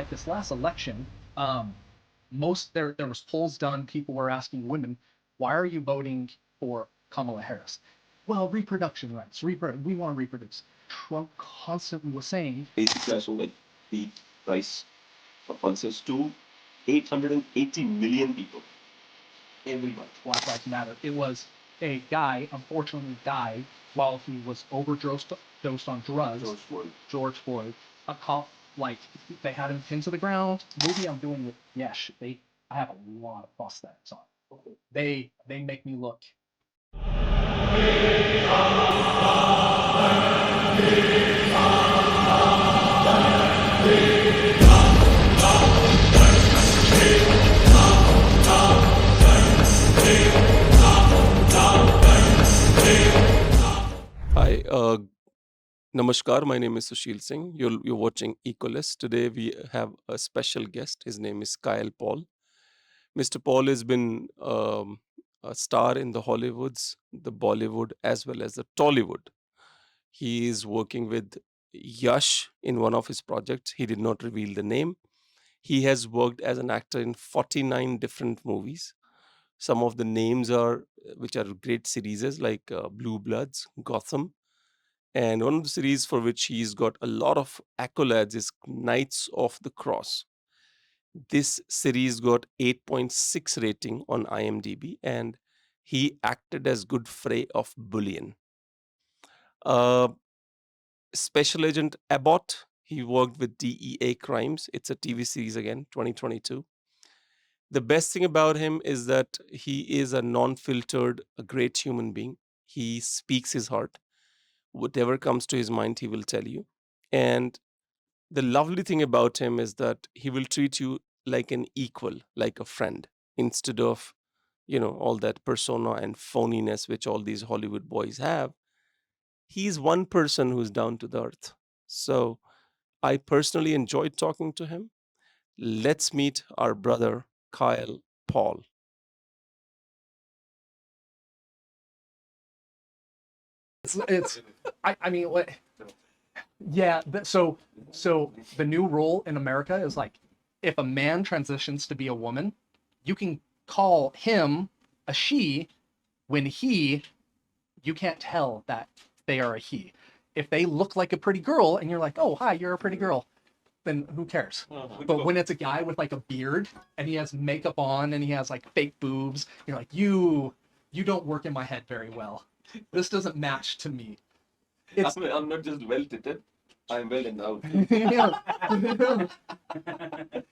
like this last election, there was polls done. People were asking women, why are you voting for Kamala Harris? Well, reproduction rights. We want to reproduce. Trump constantly was saying basically I sold like the price of pulses to 880 million people every month. Black Lives Matter. It was a guy, unfortunately, died while he was overdosed on drugs. George Floyd. A cop, like, they had him pinned to the ground. Movie I'm doing with Yesh, I have a lot of prosthetics on. Okay. They make me look. Hi, Namaskar. My name is Sushil Singh. You're watching Echoles. Today we have a special guest. His name is Kyle Paul. Mr. Paul has been a star in the Hollywoods, the Bollywood, as well as the Tollywood. He is working with Yash in one of his projects. He did not reveal the name. He has worked as an actor in 49 different movies. Some of the names are, which are great series like Blue Bloods, Gotham, and one of the series for which he's got a lot of accolades is Knights of the Cross. This series got 8.6 rating on IMDb, and he acted as Good Frey of Bullion. Special Agent Abbott, he worked with DEA Crimes. It's a TV series again, 2022. The best thing about him is that he is a non-filtered, a great human being. He speaks his heart. Whatever comes to his mind, he will tell you. And the lovely thing about him is that he will treat you like an equal, like a friend, instead of, all that persona and phoniness which all these Hollywood boys have. He's one person who's down to the earth. So I personally enjoyed talking to him. Let's meet our brother, Kyle Paul. I mean, what? Yeah. So the new rule in America is like, if a man transitions to be a woman, you can call him a she when you can't tell that they are a he. If they look like a pretty girl and you're like, oh, hi, you're a pretty girl, then who cares? But when it's a guy with like a beard and he has makeup on and he has like fake boobs, you're like, you don't work in my head very well. This doesn't match to me. I'm not just well fitted, I'm well endowed.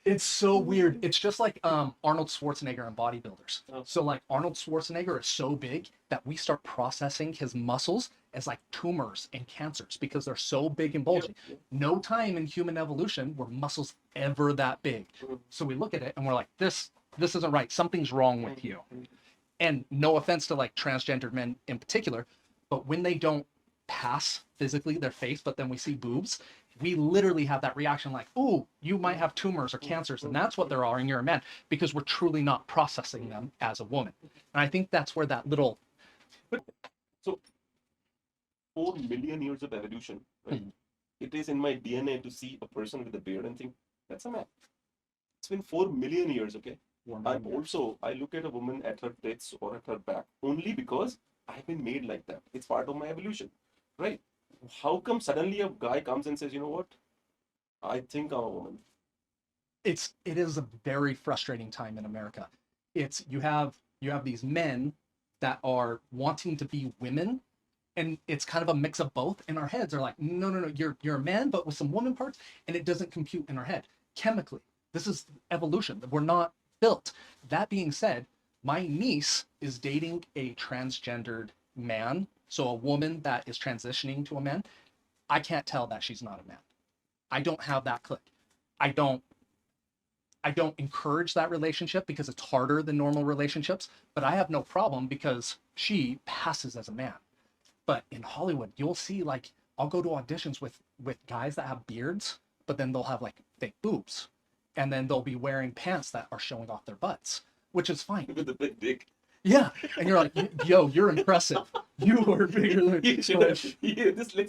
It's so weird. It's just like Arnold Schwarzenegger and bodybuilders. Oh. So like Arnold Schwarzenegger is so big that we start processing his muscles as like tumors and cancers because they're so big and bulgy. Yep. No time in human evolution were muscles ever that big. So we look at it and we're like, this isn't right. Something's wrong with you. And no offense to like transgendered men in particular, but when they don't pass physically their face, but then we see boobs, we literally have that reaction like, ooh, you might have tumors or cancers, and that's what there are, and you're a man, because we're truly not processing them as a woman. And I think that's where that little... So, 4 million years of evolution, right? It is in my DNA to see a person with a beard and think, that's a man. It's been 4 million years, okay? I look at a woman at her tits or at her back only because I've been made like that. It's part of my evolution, right? How come suddenly a guy comes and says, you know what? I think I'm a woman. It is a very frustrating time in America. You have these men that are wanting to be women, and it's kind of a mix of both. And our heads are like, no, you're a man, but with some woman parts, and it doesn't compute in our head chemically. This is evolution. We're not built. That being said, my niece is dating a transgendered man, so a woman that is transitioning to a man. I can't tell that she's not a man. I don't have that click. I don't encourage that relationship because it's harder than normal relationships, but I have no problem because she passes as a man. But in Hollywood, you'll see, like, I'll go to auditions with guys that have beards, but then they'll have like fake boobs. And then they'll be wearing pants that are showing off their butts, which is fine. With a big dick. Yeah. And you're like, yo, you're impressive. You are bigger than Let's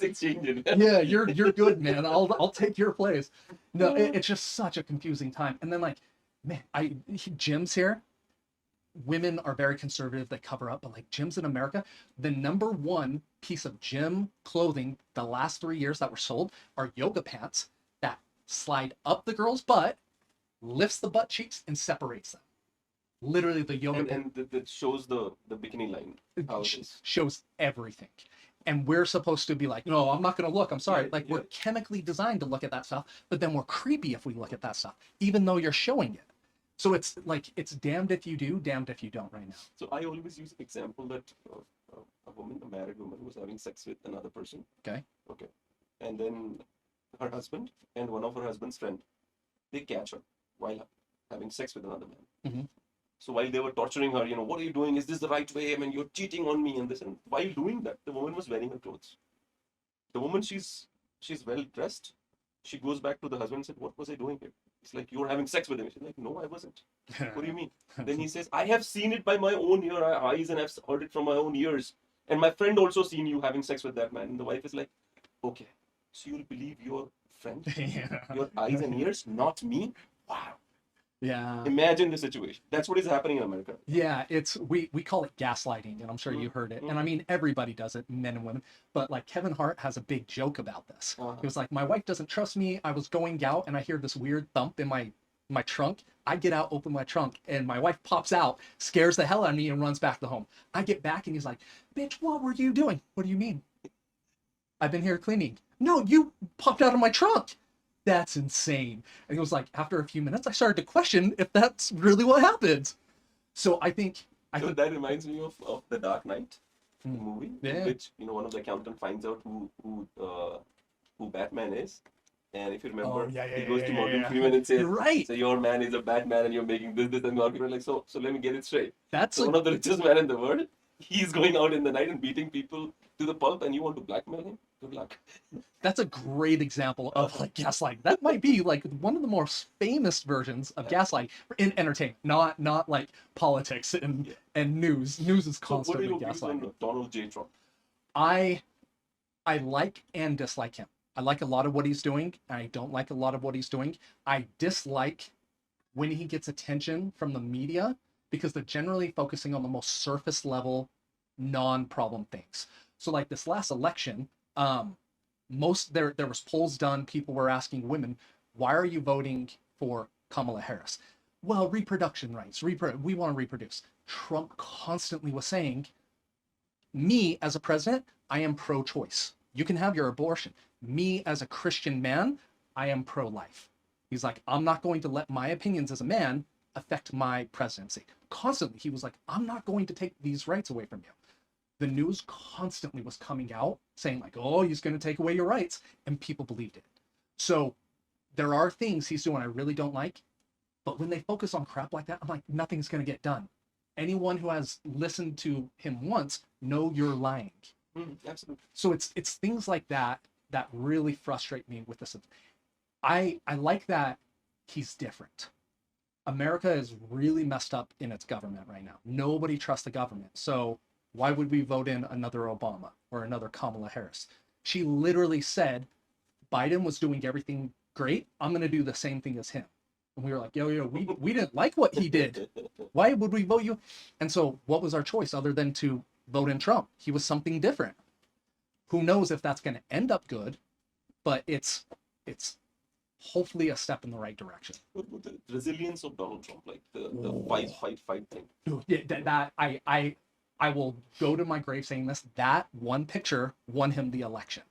exchange it. yeah, you're good, man. I'll take your place. No, it's just such a confusing time. And then like, man, gyms here, women are very conservative. They cover up, but like gyms in America, the number one piece of gym clothing the last 3 years that were sold are yoga pants that slide up the girl's butt, lifts the butt cheeks, and separates them. Literally, the yoga and that shows the bikini line. How it is. shows everything. And we're supposed to be like, no, I'm not going to look. I'm sorry. Yeah, Like, yeah. we're chemically designed to look at that stuff, but then we're creepy if we look at that stuff, even though you're showing it. So it's like, it's damned if you do, damned if you don't right now. So I always use an example that a woman, a married woman, was having sex with another person. Okay. Okay. And then her husband and one of her husband's friend, they catch her while having sex with another man. Mhm. So while they were torturing her, what are you doing? Is this the right way? I mean, you're cheating on me and this. And while doing that, the woman was wearing her clothes. The woman, she's well dressed. She goes back to the husband and said, what was I doing here? It's like, you were having sex with him. She's like, no, I wasn't. What do you mean? Then he says, I have seen it by my own eyes and I've heard it from my own ears. And my friend also seen you having sex with that man. And the wife is like, okay, so you'll believe your friend, your eyes and ears, not me? Wow. Yeah. Imagine the situation. That's what is happening in America. Yeah, we call it gaslighting, and I'm sure you heard it. And I mean, everybody does it, men and women. But like Kevin Hart has a big joke about this. He was like, my wife doesn't trust me. I was going out and I hear this weird thump in my trunk. I get out, open my trunk, and my wife pops out, scares the hell out of me, and runs back to home. I get back and he's like, bitch, what were you doing? What do you mean? I've been here cleaning. No, you popped out of my trunk. That's insane. And he was like, after a few minutes, I started to question if that's really what happens. So I think that reminds me of The Dark Knight, the movie, Yeah. in which one of the accountant finds out who Batman is, and if you remember, he goes to Morgan Freeman and says, You're right. "So your man is a Batman, and you're making this," and Morgan Freeman like, so let me get it straight. That's So one of the richest men in the world, he's going out in the night and beating people to the pulp, and you want to blackmail him? Good luck. that's a great example of like gaslighting. That might be like one of the most famous versions of gaslighting in entertainment, not like politics and news. News is So what are constantly your views gaslighting. on Donald J. Trump? I like and dislike him. I like a lot of what he's doing. I don't like a lot of what he's doing. I dislike when he gets attention from the media because they're generally focusing on the most surface level, non-problem things. So like this last election, there was polls done. People were asking women, why are you voting for Kamala Harris? Well, reproduction rights. We want to reproduce. Trump constantly was saying, me as a president, I am pro-choice. You can have your abortion. Me as a Christian man, I am pro-life. He's like, I'm not going to let my opinions as a man affect my presidency. Constantly, he was like, I'm not going to take these rights away from you. The news constantly was coming out saying like, oh, he's going to take away your rights. And people believed it. So there are things he's doing I really don't like. But when they focus on crap like that, I'm like, nothing's going to get done. Anyone who has listened to him once know you're lying. Absolutely. So it's things like that that really frustrate me with this. I like that he's different. America is really messed up in its government right now. Nobody trusts the government. So why would we vote in another Obama or another Kamala Harris? She literally said, Biden was doing everything great. I'm going to do the same thing as him. And we were like, yo, we didn't like what he did. Why would we vote you? And so what was our choice other than to vote in Trump? He was something different. Who knows if that's going to end up good, but it's hopefully a step in the right direction. The resilience of Donald Trump, like the fight thing. Dude, yeah, that I will go to my grave saying this. That one picture won him the election.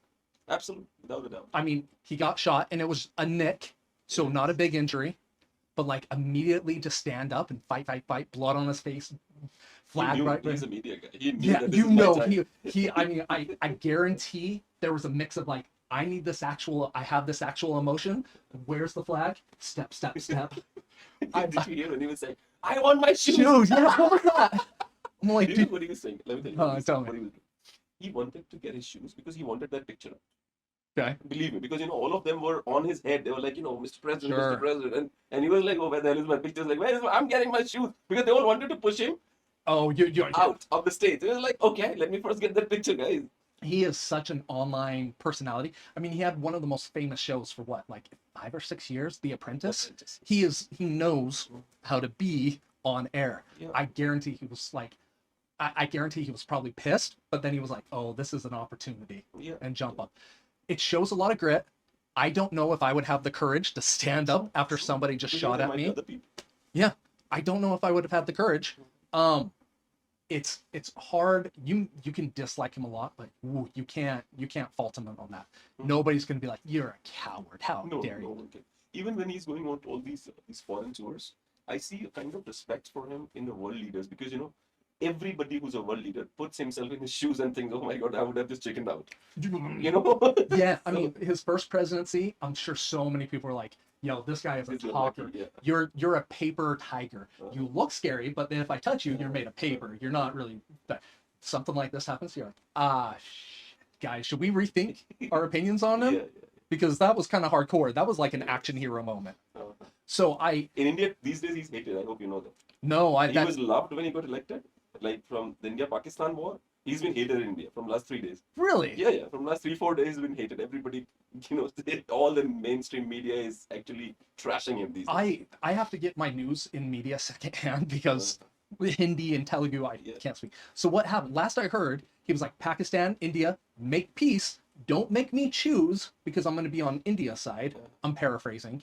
Absolutely, without a doubt. I mean, he got shot and it was a nick, so not a big injury, but like immediately to stand up and fight, blood on his face, flag He knew right. he's a media guy. He knew Yeah, that this you is my know, time. he. I mean, I guarantee there was a mix of like, I have this actual emotion. Where's the flag? Step. Did you hear when he was saying, "I want my shoes"? Shoes, yeah, what was that? I'm like, Do you know dude, what he was saying? Let me tell you. Tell me. What he was doing. He wanted to get his shoes because he wanted that picture. okay. Believe me, because all of them were on his head. They were like, Mr. President, Sure. Mr. President, and he was like, "Oh, where the hell is my picture?" Like, I'm getting my shoes because they all wanted to push him Oh, you're out of the stage. He was like, "Okay, let me first get that picture, guys." he is such an online personality. I mean, he had one of the most famous shows for what, like 5 or 6 years, The Apprentice. He knows how to be on air. Yeah. I guarantee he was like, I guarantee he was probably pissed, but then he was like, oh, this is an opportunity, Yeah. and jump up. It shows a lot of grit. I don't know if I would have the courage to stand up after somebody just Because shot there at might be me. other people. Yeah, I don't know if I would have had the courage. It's hard. You can dislike him a lot, but ooh, you can't fault him on that. Nobody's gonna be like, you're a coward. How No, dare no you? one can. Even when he's going on all these foreign tours, I see a kind of respect for him in the world leaders, because everybody who's a world leader puts himself in his shoes and thinks, oh my god, I would have just chickened out. Yeah, I So, mean, his first presidency, I'm sure so many people are like, yo, this guy is a he's talker. lucky, yeah. You're a paper tiger. You look scary, but then if I touch you, you're made of paper. You're not really. Something like this happens, you're like, guys, should we rethink our opinions on him? Yeah, Because that was kind of hardcore. That was like an action hero moment. So in India these days he's hated. I hope you know that. no, He was loved when he got elected. Like from the India-Pakistan war, he's been hated in India from last 3 days. really. Yeah. From last 3-4 days, he's been hated. Everybody, all the mainstream media is actually trashing him these days. I have to get my news in media secondhand because Hindi and Telugu I can't speak. So what happened? Last I heard, he was like, Pakistan, India, make peace. Don't make me choose because I'm going to be on India's side. I'm paraphrasing.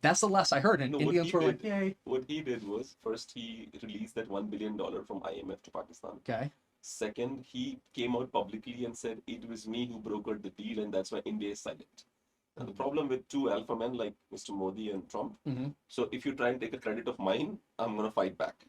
That's the last I heard, and No, Indians were like, "Yay!" What he did was, first he released that $1 billion from IMF to Pakistan. Okay. Second, he came out publicly and said it was me who brokered the deal, and that's why India is silent. And the problem with two alpha men like Mr. Modi and Trump, so if you try and take a credit of mine, I'm gonna fight back.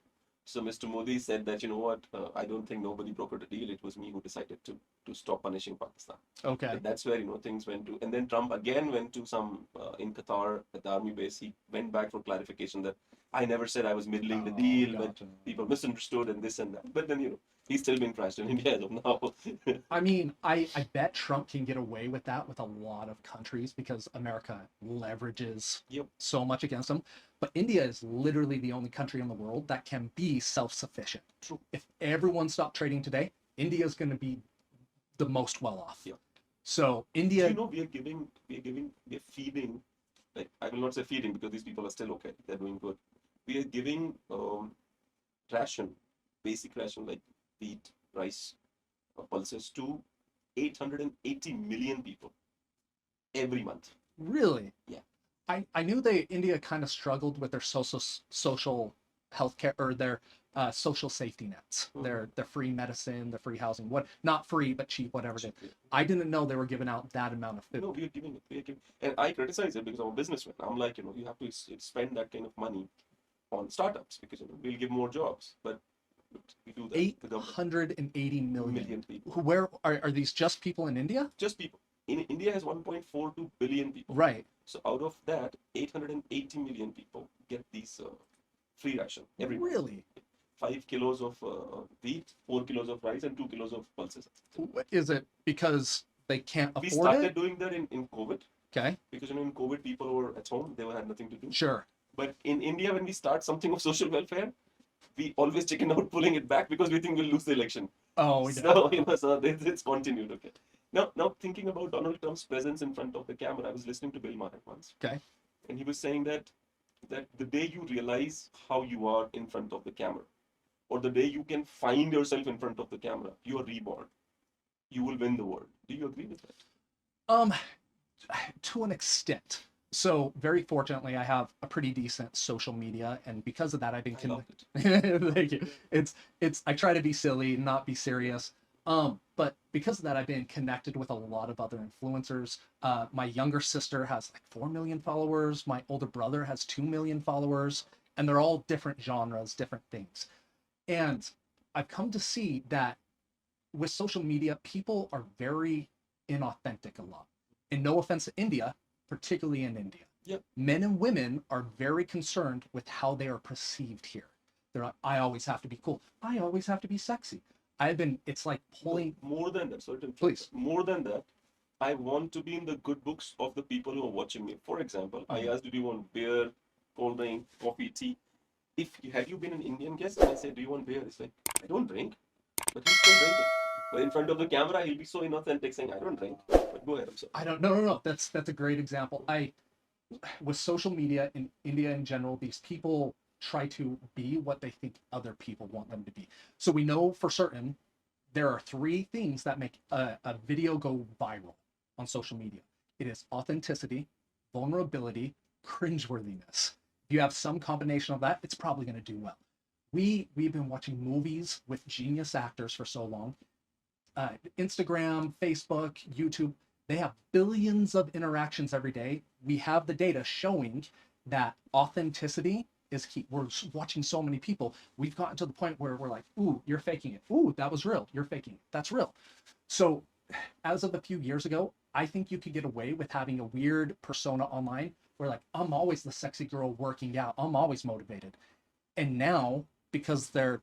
So Mr. Modi said that, you know what, I don't think nobody brokered the deal. It was me who decided to stop punishing Pakistan. Okay. And that's where things went to. And then Trump again went to some in Qatar at the army base. He went back for clarification that I never said I was middling the deal, but people misunderstood and this and that. But then he's still being trashed in India as of now. I mean, I bet Trump can get away with that with a lot of countries because America leverages so much against them. But India is literally the only country in the world that can be self-sufficient. True. If everyone stopped trading today, India is going to be the most well off. Yeah. So India, we are feeding. Like, I will not say feeding because these people are still okay. They're doing good. We are giving basic ration like wheat, rice, pulses to 880 million people every month. really? Yeah. I knew India kind of struggled with their social healthcare or their social safety nets, their free medicine, the free housing, not free but cheap, whatever it is. I didn't know they were giving out that amount of food. No, we are giving it. And I criticize it because I'm a businessman. I'm like, you have to spend that kind of money on startups because we'll give more jobs, but we do that. 880 million people. Where are these just people in India? Just people. In India has 1.42 billion people. Right. So out of that, 880 million people get these free ration every month. Really? 5 kilos of wheat, 4 kilos of rice, and 2 kilos of pulses. Is it because they can't afford We it? started doing that in COVID. Okay. Because in COVID people were at home, they had nothing to do. Sure. But in India, when we start something of social welfare, we always chicken out pulling it back because we think we'll lose the election. Oh, so it's continued. Okay. Now thinking about Donald Trump's presence in front of the camera, I was listening to Bill Maher once. Okay. And he was saying that the day you realize how you are in front of the camera, or the day you can find yourself in front of the camera, you are reborn. You will win the world. Do you agree with that? To an extent. So very fortunately, I have a pretty decent social media, and because of that, I've been Thank you. It's I try to be silly, not be serious. But because of that, I've been connected with a lot of other influencers. My younger sister has like 4 million followers. My older brother has 2 million followers, and they're all different genres, different things. And I've come to see that with social media, people are very inauthentic a lot. And no offense to India, particularly in India. Yep. Men and women are very concerned with how they are perceived here. They're like, I always have to be cool. I always have to be sexy. It's like pulling. More than that, certain. Please. More than that, I want to be in the good books of the people who are watching me. For example, I asked, do you want beer, cold drink, coffee, tea? Had you been an Indian guest, and I said, do you want beer? It's like, I don't drink, but he's still drinking. But in front of the camera, he'll be so inauthentic, saying, "I don't drink." But go ahead, I'm sorry. I don't. No. That's a great example. With social media in India in general, these people try to be what they think other people want them to be. So we know for certain there are three things that make a video go viral on social media. It is authenticity, vulnerability, cringeworthiness. If you have some combination of that, it's probably going to do well. We've been watching movies with genius actors for so long. Instagram, Facebook, YouTube, they have billions of interactions every day. We have the data showing that authenticity is key. We're watching so many people. We've gotten to the point where we're like, ooh, you're faking it. Ooh, that was real. You're faking it. That's real. So as of a few years ago, I think you could get away with having a weird persona online where like, I'm always the sexy girl working out. I'm always motivated. And now, because they're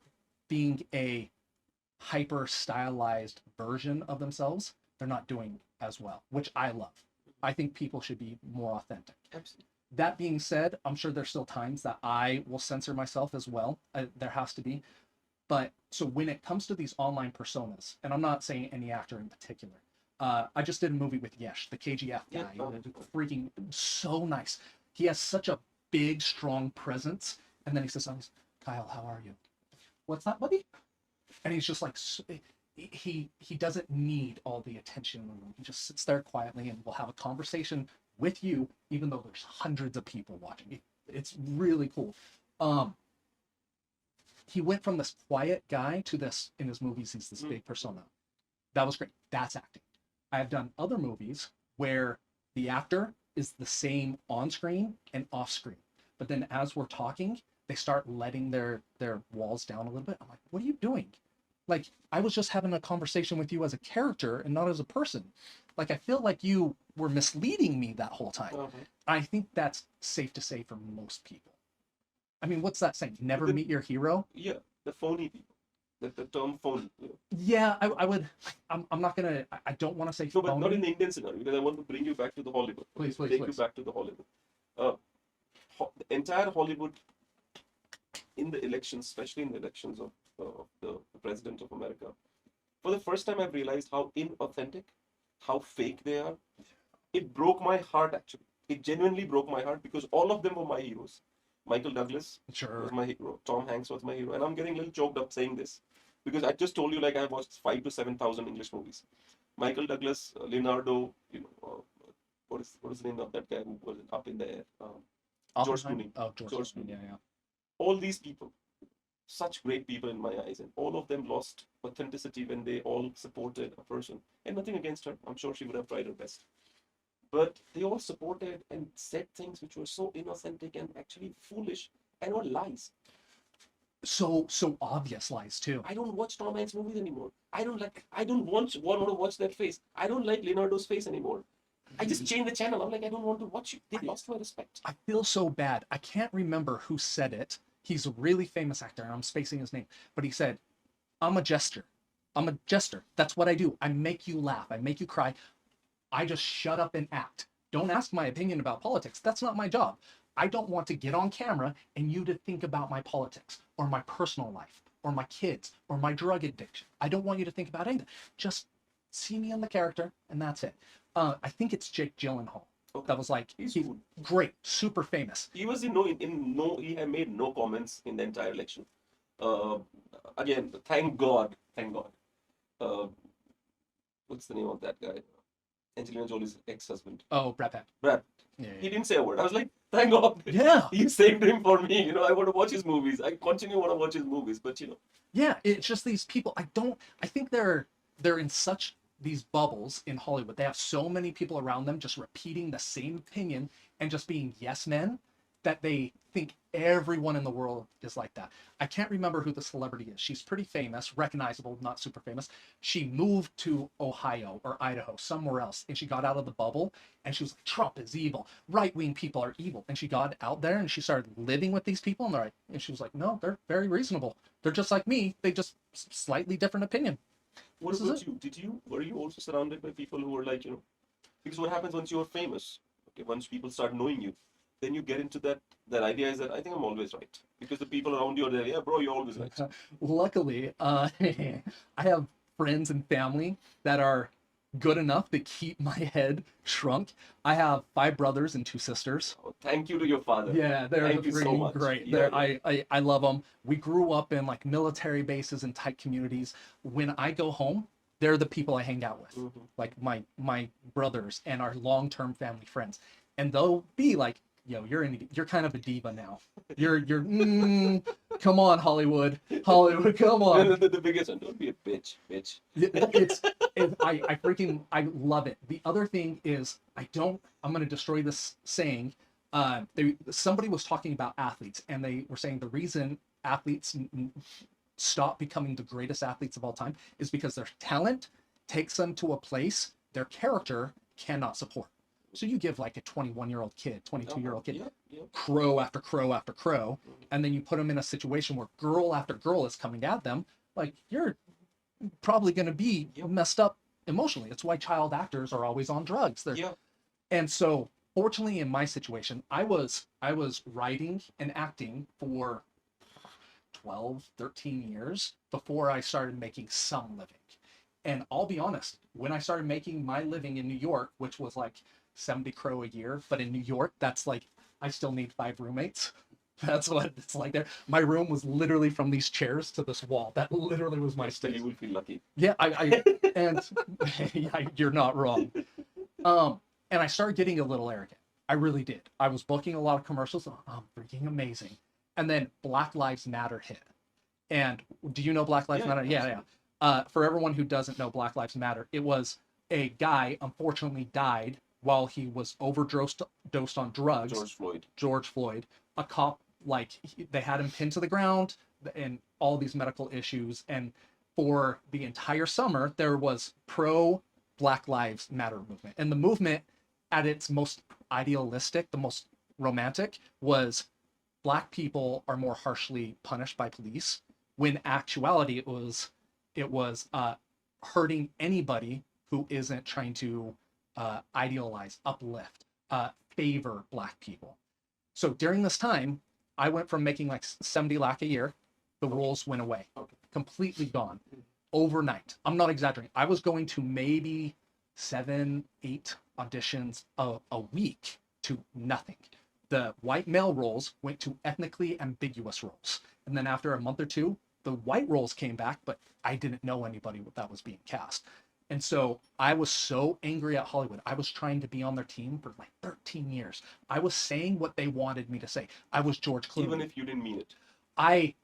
being a hyper stylized version of themselves, they're not doing as well, which I love. I think people should be more authentic. Absolutely. That being said, I'm sure there's still times that I will censor myself as well. There has to be. But so when it comes to these online personas, and I'm not saying any actor in particular, I just did a movie with Yesh, the KGF guy, freaking so nice. He has such a big, strong presence. And then he says, Kyle, how are you? What's that, buddy? And he's just like, he doesn't need all the attention in the room. He just sits there quietly and will have a conversation with you, even though there's hundreds of people watching. It's really cool. He went from this quiet guy to this, in his movies, he's this big persona. That was great. That's acting. I have done other movies where the actor is the same on screen and off screen. But then as we're talking, they start letting their walls down a little bit. I'm like, what are you doing? Like, I was just having a conversation with you as a character and not as a person. Like, I feel like you were misleading me that whole time. I think that's safe to say for most people. I mean, what's that saying? Never meet your hero? Yeah, the phony people. The term phony. You know. Yeah, I would. I'm not going to, I don't want to say No, phony. but not in the Indian scenario, because I want to bring you back to the Hollywood. Please. Take you back to the Hollywood. The entire Hollywood, in the elections, especially in the elections of the President of America, for the first time I've realized how inauthentic, how fake they are. It broke my heart, actually. It genuinely broke my heart, because all of them were my heroes. Michael Douglas was my hero. Tom Hanks was my hero. And I'm getting a little choked up saying this, because I just told you, like, I've watched 5,000 to 7,000 English movies. Michael Douglas, Leonardo, what is the name of that guy who was up in the air? George Clooney. Oh, George Clooney, yeah. All these people, such great people in my eyes, and all of them lost authenticity when they all supported a person. And nothing against her. I'm sure she would have tried her best. But they all supported and said things which were so inauthentic and actually foolish and were lies. So obvious lies too. I don't watch Tom Hanks movies anymore. I don't want to watch that face. I don't like Leonardo's face anymore. I just changed the channel. I'm like, I don't want to watch you. They lost my respect. I feel so bad. I can't remember who said it. He's a really famous actor, and I'm spacing his name. But he said, I'm a jester. I'm a jester. That's what I do. I make you laugh. I make you cry. I just shut up and act. Don't ask my opinion about politics. That's not my job. I don't want to get on camera and you to think about my politics or my personal life or my kids or my drug addiction. I don't want you to think about anything. Just see me in the character, and that's it. I think it's Jake Gyllenhaal. Okay. That was like, He's cool. Great, super famous. He was he had made no comments in the entire election. Again, thank God. What's the name of that guy? Angelina Jolie's ex-husband. Oh, Brad Pitt. Brad. Yeah. He didn't say a word. I was like, thank God. Yeah. He saved him for me. I want to watch his movies. I continue want to watch his movies, but Yeah, it's just these people. I think they're in such these bubbles in Hollywood. They have so many people around them just repeating the same opinion and just being yes men that they think everyone in the world is like that. I can't remember who the celebrity is. She's pretty famous, recognizable, not super famous. She moved to Ohio or Idaho, somewhere else, and she got out of the bubble and she was like, Trump is evil. Right-wing people are evil. And she got out there and she started living with these people, and she was like, no, they're very reasonable. They're just like me. They just slightly different opinion. What about you? Were you also surrounded by people who were like, because what happens once you're famous, okay, once people start knowing you, then you get into that idea is that I think I'm always right. Because the people around you are there, yeah, bro, you're always right. Luckily, I have friends and family that are good enough to keep my head shrunk. I have 5 brothers and 2 sisters. Oh, thank you to your father. Yeah, they're Thank you so freaking much. great. Yeah, I love them. We grew up in like military bases and tight communities. When I go home, they're the people I hang out with, like my brothers and our long-term family friends, and they'll be like, "Yo, you're kind of a diva now. Come on, Hollywood, come on." The biggest one. Don't be a bitch. I love it. The other thing is I'm going to destroy this saying. Somebody was talking about athletes, and they were saying the reason athletes stop becoming the greatest athletes of all time is because their talent takes them to a place their character cannot support. So you give like a 21-year-old kid, 22-year-old kid, crow after crow after crow, and then you put them in a situation where girl after girl is coming at them, like, you're probably going to be messed up emotionally. It's why child actors are always on drugs. And so fortunately in my situation, I was writing and acting for 12, 13 years before I started making some living. And I'll be honest, when I started making my living in New York, which was like 70 crow a year, but in New York, that's like, I still need 5 roommates. That's what it's like there. My room was literally from these chairs to this wall. That literally was my space. You will feel lucky. Yeah, and you're not wrong. And I started getting a little arrogant. I really did. I was booking a lot of commercials. Oh, I'm freaking amazing. And then Black Lives Matter hit. And do you know Black Lives Matter? Yeah. For everyone who doesn't know Black Lives Matter, it was a guy unfortunately died while he was overdosed on drugs. George Floyd. A cop, they had him pinned to the ground and all these medical issues. And for the entire summer, there was pro Black Lives Matter movement. And the movement at its most idealistic, the most romantic, was Black people are more harshly punished by police, when actuality it was hurting anybody who isn't trying to idealize, uplift, favor Black people. So during this time, I went from making like 70 lakh a year, the roles went away, completely gone, overnight. I'm not exaggerating. I was going to maybe 7, 8 auditions a week to nothing. The white male roles went to ethnically ambiguous roles. And then after a month or two, the white roles came back, but I didn't know anybody that was being cast. And so I was so angry at Hollywood. I was trying to be on their team for like 13 years. I was saying what they wanted me to say. I was George Clooney. Even if you didn't mean it. I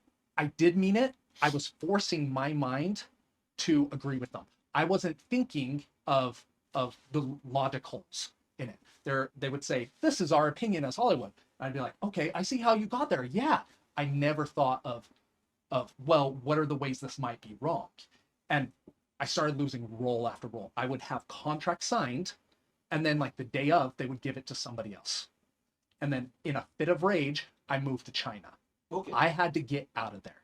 did mean it. I was forcing my mind to agree with them. I wasn't thinking of the logicals in it. They would say, "This is our opinion as Hollywood." And I'd be like, "Okay, I see how you got there." Yeah. I never thought of well, what are the ways this might be wrong? And I started losing role after role. I would have contracts signed, and then like the day of, they would give it to somebody else. And then in a fit of rage, I moved to China. I had to get out of there.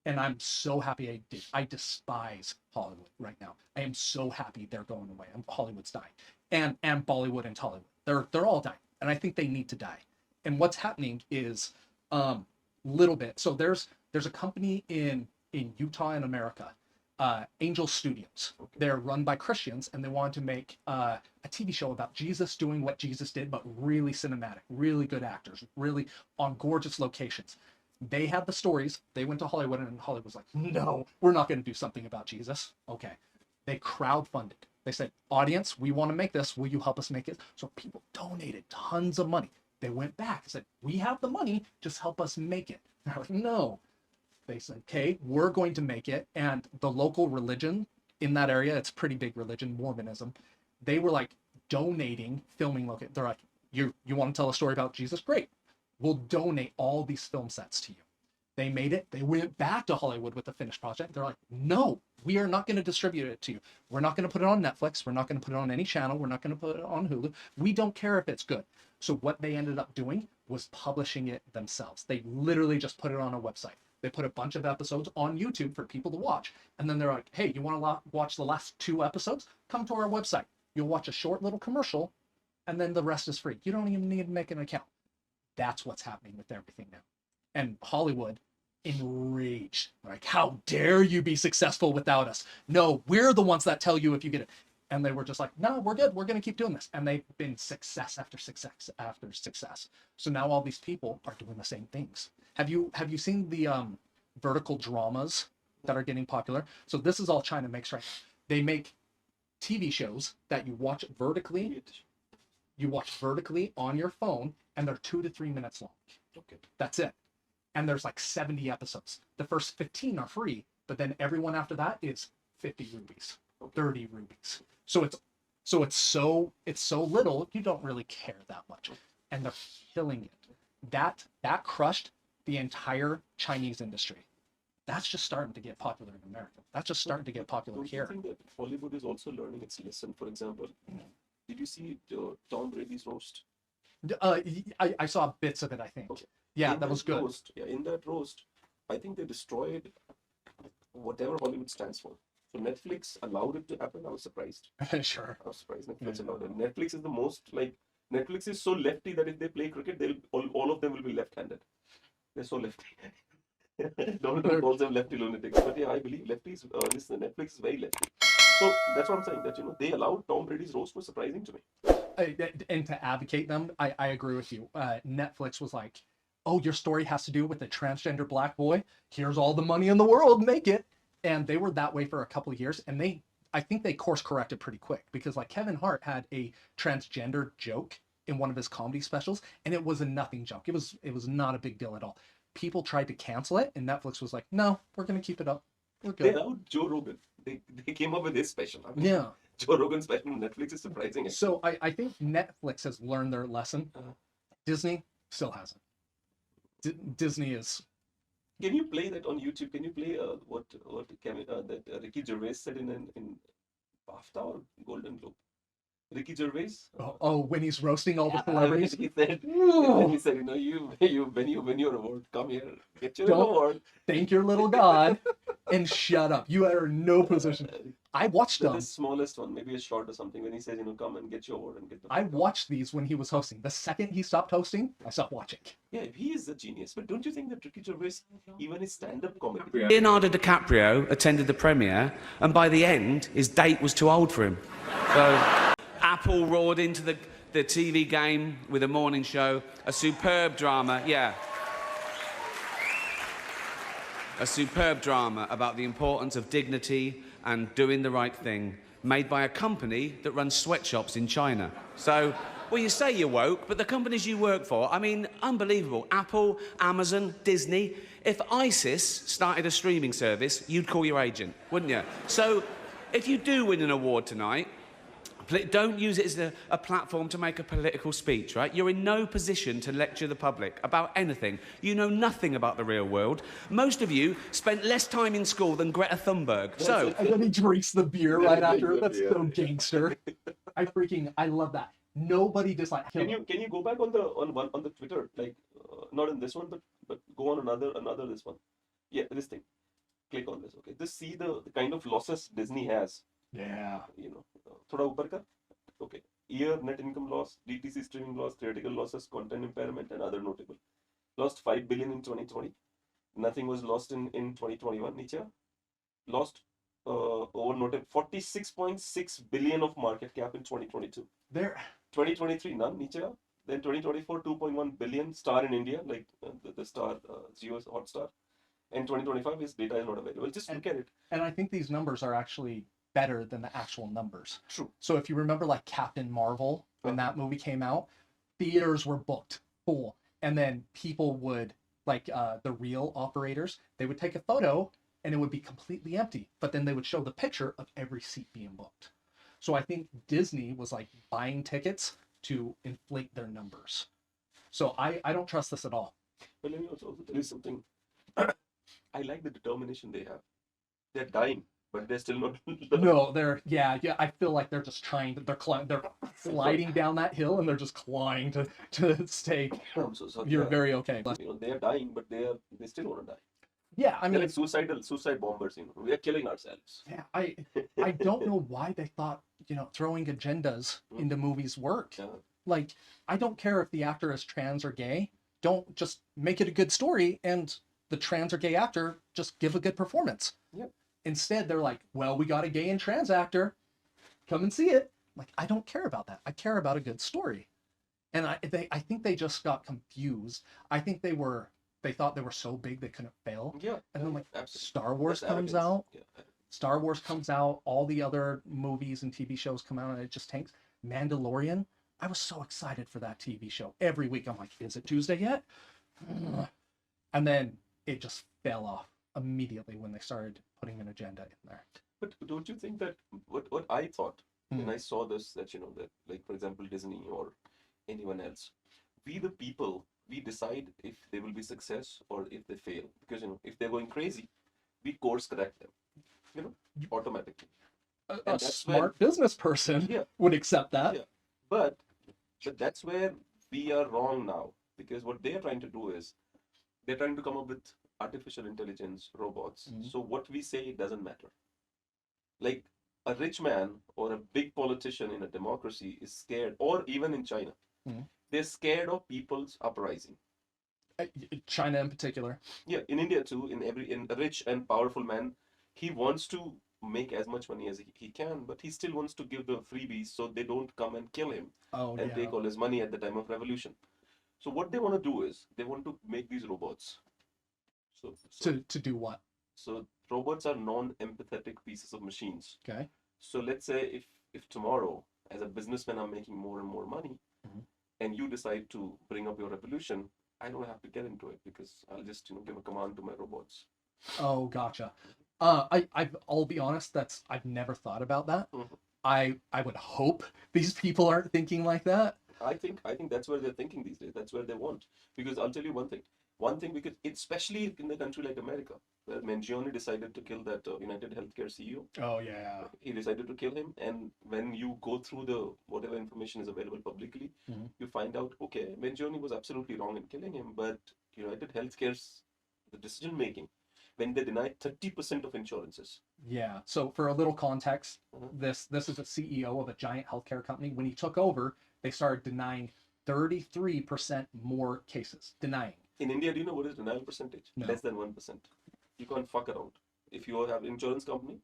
And I'm so happy I did. I despise Hollywood right now. I am so happy they're going away. Hollywood's dying. And Bollywood and Tollywood. They're all dying. And I think they need to die. And what's happening is little bit. So there's a company in Utah in America, Angel Studios. They're run by Christians, and they wanted to make a TV show about Jesus doing what Jesus did, but really cinematic, really good actors, really on gorgeous locations. They had the stories. They went to Hollywood, and Hollywood was like, "No, we're not going to do something about Jesus." Okay. They crowdfunded. They said, "Audience, we want to make this. Will you help us make it?" So people donated tons of money. They went back and said, "We have the money. Just help us make it." And they're like, "No." They said, "Okay, we're going to make it." And the local religion in that area, it's a pretty big religion, Mormonism, they were like donating filming locations. They're like, you want to tell a story about Jesus? Great. We'll donate all these film sets to you. They made it. They went back to Hollywood with the finished project. They're like, "No, we are not going to distribute it to you. We're not going to put it on Netflix. We're not going to put it on any channel. We're not going to put it on Hulu. We don't care if it's good." So what they ended up doing was publishing it themselves. They literally just put it on a website. They put a bunch of episodes on YouTube for people to watch. And then they're like, "Hey, you want to watch the last 2 episodes? Come to our website. You'll watch a short little commercial, and then the rest is free. You don't even need to make an account." That's what's happening with everything now. And Hollywood, enraged. Like, how dare you be successful without us? No, we're the ones that tell you if you get it. And they were just like, no, we're good. We're going to keep doing this. And they've been success after success after success. So now all these people are doing the same things. Have you seen the vertical dramas that are getting popular? So this is all China makes right now. They make TV shows that you watch vertically. You watch vertically on your phone, and they're 2 to 3 minutes long. Okay. That's it. And there's like 70 episodes. The first 15 are free, but then everyone after that is 50 rupees, 30 rupees. So it's so little, you don't really care that much. And they're killing it. That crushed the entire Chinese industry. That's just starting to get popular in America. That's just starting to get popular Don't here. you think that Hollywood is also learning its lesson? For example, did you see Tom Brady's roast? I saw bits of it, I think. Okay. Yeah, In that was good. Roast, in that roast, I think they destroyed whatever Hollywood stands for. So Netflix allowed it to happen. I was surprised. Sure. I was surprised Netflix allowed it. Netflix is the most Netflix is so lefty that if they play cricket, all of them will be left-handed. They're so lefty. Donald Trump calls them lefty lunatics, but yeah, I believe lefties. Netflix is very lefty. So that's what I'm saying. That they allowed Tom Brady's roast was surprising to me. And to advocate them, I agree with you. Netflix was like, oh, your story has to do with a transgender black boy. Here's all the money in the world, make it. And they were that way for a couple of years. And I think they course corrected pretty quick, because like Kevin Hart had a transgender joke in one of his comedy specials, and it was a nothing joke. It was not a big deal at all. People tried to cancel it, and Netflix was like, no, we're going to keep it up. We're good. They allowed Joe Rogan. They came up with his special. I mean, Yeah. Joe Rogan's special on Netflix is surprising. So I think Netflix has learned their lesson. Disney still hasn't. Disney is. Can you play that on YouTube? Can you play what Ricky Gervais said in BAFTA or Golden Globe? Ricky Gervais. Oh, when he's roasting all the celebrities. He said, when you win your award, come here, get your award. Thank your little god, and shut up. You are in no position. I watched them. The smallest one, maybe a short or something, when he says, come and get your award and get the. I watched these when he was hosting. The second he stopped hosting, I stopped watching. Yeah, he is a genius. But don't you think that Ricky Gervais, even his stand-up comedy. Leonardo DiCaprio attended the premiere, and by the end, his date was too old for him. So Apple roared into the TV game with a morning show, a superb drama, a superb drama about the importance of dignity and doing the right thing, made by a company that runs sweatshops in China. So, well, you say you're woke, but the companies you work for, I mean, unbelievable. Apple, Amazon, Disney. If ISIS started a streaming service, you'd call your agent, wouldn't you? So, if you do win an award tonight, don't use it as a platform to make a political speech, right? You're in no position to lecture the public about anything. You know nothing about the real world. Most of you spent less time in school than Greta Thunberg. So, and then he drinks the beer right after it. That's so gangster. I love that. Nobody dislikes him. Can you go back on the Twitter, not in this one, but go on another this one. Yeah, this thing. Click on this. Okay, just see the kind of losses Disney has. Yeah. थोड़ा ऊपर कर. Okay. Year net income loss, DTC streaming loss, theatrical losses, content impairment, and other notable. Lost 5 billion in 2020. Nothing was lost in 2021. Niche. Lost over noted 46.6 billion of market cap in 2022. There. 2023 none. Niche. Then 2024 2.1 billion. Star in India, like the Star Jio's Hotstar. And 2025 his data is not available. Just look at it. And I think these numbers are actually better than the actual numbers. True. So if you remember like Captain Marvel, when that movie came out, theaters were booked full. And then people would, like the real operators, they would take a photo and it would be completely empty. But then they would show the picture of every seat being booked. So I think Disney was like buying tickets to inflate their numbers. So I don't trust this at all. But let me also tell you something. I like the determination they have. They're dying. But they're still not. No, I feel like they're just trying to. They're sliding down that hill and they're just clawing to stay. I'm so sorry. You're very okay. They are dying, but they still want to die. Yeah, I mean, they're like suicide bombers. We are killing ourselves. Yeah, I don't know why they thought throwing agendas into movies worked. Yeah. Like, I don't care if the actor is trans or gay. Don't just make it a good story and the trans or gay actor just give a good performance. Yep. Instead, they're like, well, we got a gay and trans actor. Come and see it. Like, I don't care about that. I care about a good story. And I think they just got confused. I think they thought they were so big they couldn't fail. Yeah. And then like absolutely. Star Wars That's comes arrogance. out. Yeah. Star Wars comes out. All the other movies and TV shows come out, and it just tanks. Mandalorian. I was so excited for that TV show. Every week I'm like, is it Tuesday yet? And then it just fell off immediately when they started putting an agenda in there. But don't you think that what I thought when Hmm. I saw this, that that like, for example, Disney or anyone else, we the people, we decide if they will be success or if they fail. Because if they're going crazy, we course correct them, automatically. A that's smart business person Yeah. would accept that. Yeah. But that's where we are wrong now, because what they are trying to do is they're trying to come up with artificial intelligence robots. Mhm. So what we say doesn't matter. Like a rich man or a big politician in a democracy is scared, or even in China, Mhm. they're scared of people's uprising. China in particular. Yeah, in India too, in a rich and powerful man, he wants to make as much money as he can, but he still wants to give the freebies so they don't come and kill him Oh and yeah. take all his money at the time of revolution. So what they want to do is they want to make these robots. To do what? So robots are non-empathetic pieces of machines. Okay. So let's say if tomorrow, as a businessman, I'm making more and more money, Mhm. and you decide to bring up your revolution, I don't have to get into it because I'll just give a command to my robots. Oh, gotcha. I'll be honest. I've never thought about that. Mhm. I would hope these people aren't thinking like that. I think that's where they're thinking these days. That's where they want. Because I'll tell you one thing. One thing, because especially in a country like America, where Mangione decided to kill that United Healthcare CEO. Oh yeah. He decided to kill him, and when you go through the whatever information is available publicly, Mhm. you find out, okay, Mangione was absolutely wrong in killing him, but United Healthcare's the decision making when they denied 30% of insurances. Yeah. So for a little context, Mhm. this is a CEO of a giant healthcare company. When he took over, they started denying 33% more cases. Denying. In India, do you know what is denial percentage? No. Less than 1%. You can't fuck around. If you have insurance company,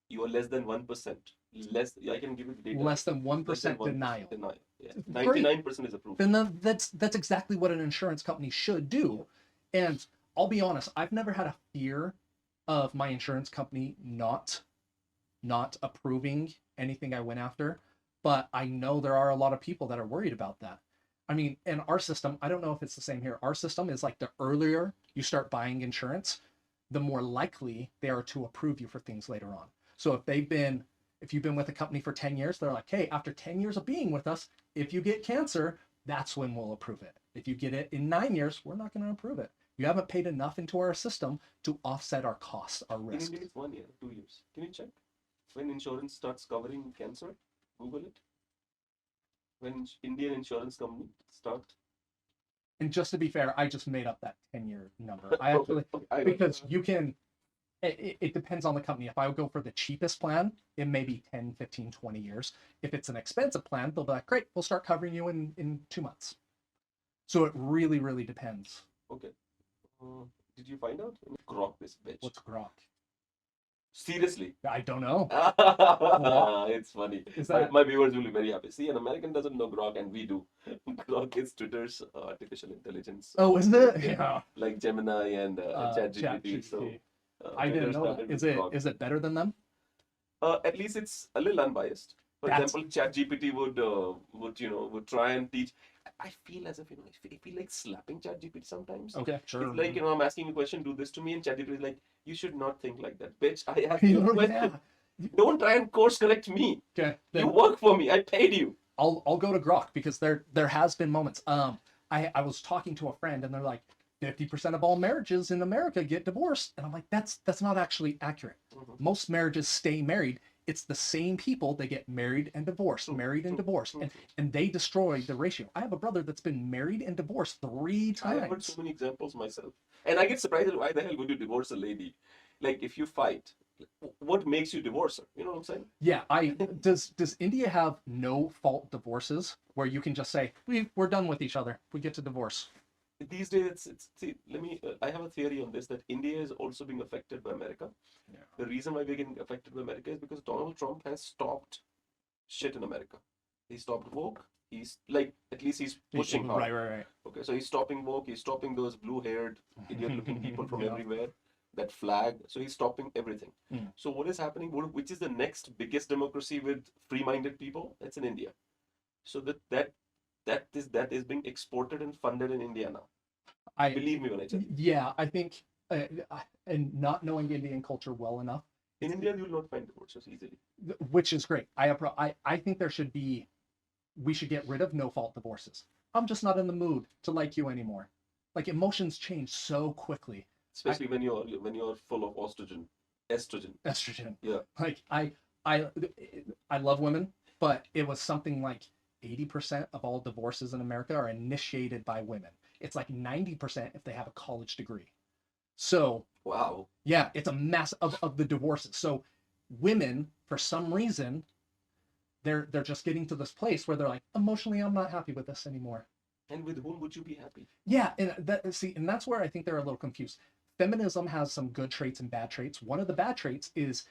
you are less than 1%. Less, I can give you the data. Less than 1% 1% denial. Denial. Yeah. Great. 99% is approved. Then that's exactly what an insurance company should do. And I'll be honest, I've never had a fear of my insurance company not approving anything I went after, but I know there are a lot of people that are worried about that. I mean, in our system, I don't know if it's the same here. Our system is like the earlier you start buying insurance, the more likely they are to approve you for things later on. So if you've been with a company for 10 years, they're like, hey, after 10 years of being with us, if you get cancer, that's when we'll approve it. If you get it in 9 years, we're not going to approve it. You haven't paid enough into our system to offset our costs, our In risk. India, it's 1 year, 2 years. Can you check? When insurance starts covering cancer, Google it. When Indian insurance company start. And just to be fair, I just made up that 10-year number. I actually, I know. because you can, it depends on the company. If I would go for the cheapest plan, it may be 10, 15, 20 years. If it's an expensive plan, they'll be like, great, we'll start covering you in 2 months. So it really, really depends. Okay. Did you find out? Grok this bitch. What's Grok? Seriously. I don't know. It's funny. Is My, that- my viewers will be very happy. See, an American doesn't know Grok, and we do. Grok is Twitter's artificial intelligence. Oh, isn't it? Yeah. Like Gemini and ChatGPT. So ChatGPT. I didn't know that. Is it better than them? At least it's a little unbiased. For That's- example, ChatGPT would try and teach. I feel as if I feel like slapping ChatGPT sometimes. Okay, sure. It's like I'm asking a question, do this to me, and ChatGPT is like, you should not think like that, bitch. I asked you a question. Yeah. Don't try and course correct me. Okay. You Then work for me. I paid you. I'll go to Grok because there has been moments. I was talking to a friend and they're like, 50% of all marriages in America get divorced, and I'm like, that's not actually accurate. Mhm. Most marriages stay married. It's the same people that get married and divorced, True, married and true, divorced, true, and true. and they destroy the ratio. I have a brother that's been married and divorced 3 I have heard times. so many examples myself, and I get surprised at why the hell would you divorce a lady? Like if you fight, what makes you divorce her? You know what I'm saying? Yeah, does India have no fault divorces where you can just say we're done with each other, we get to divorce? these days, see, I have a theory on this that India is also being affected by America. Yeah. The reason why we're getting affected by America is because Donald Trump has stopped shit in America. He stopped woke. He's like, at least he's pushing hard. Right. Okay, so he's stopping woke. He's stopping those blue-haired, idiot-looking people from Yeah. everywhere. That flag. So he's stopping everything. Mm. So what is happening? Which is the next biggest democracy with free-minded people? It's in India. So that is being exported and funded in India now. Believe me when I tell you. Yeah, I think, and not knowing Indian culture well enough, In India, you will not find divorces easily. which is great. I think we should get rid of no fault divorces. I'm just not in the mood to like you anymore. Like emotions change so quickly. Especially when you're full of estrogen. Estrogen. Yeah. Like I love women, but it was something like 80% of all divorces in America are initiated by women. It's like 90% if they have a college degree. So Wow. yeah, it's a mass of the divorces. So women, for some reason, they're just getting to this place where they're like, emotionally, I'm not happy with this anymore. And with whom would you be happy? Yeah, and that's where I think they're a little confused. Feminism has some good traits and bad traits. One of the bad traits is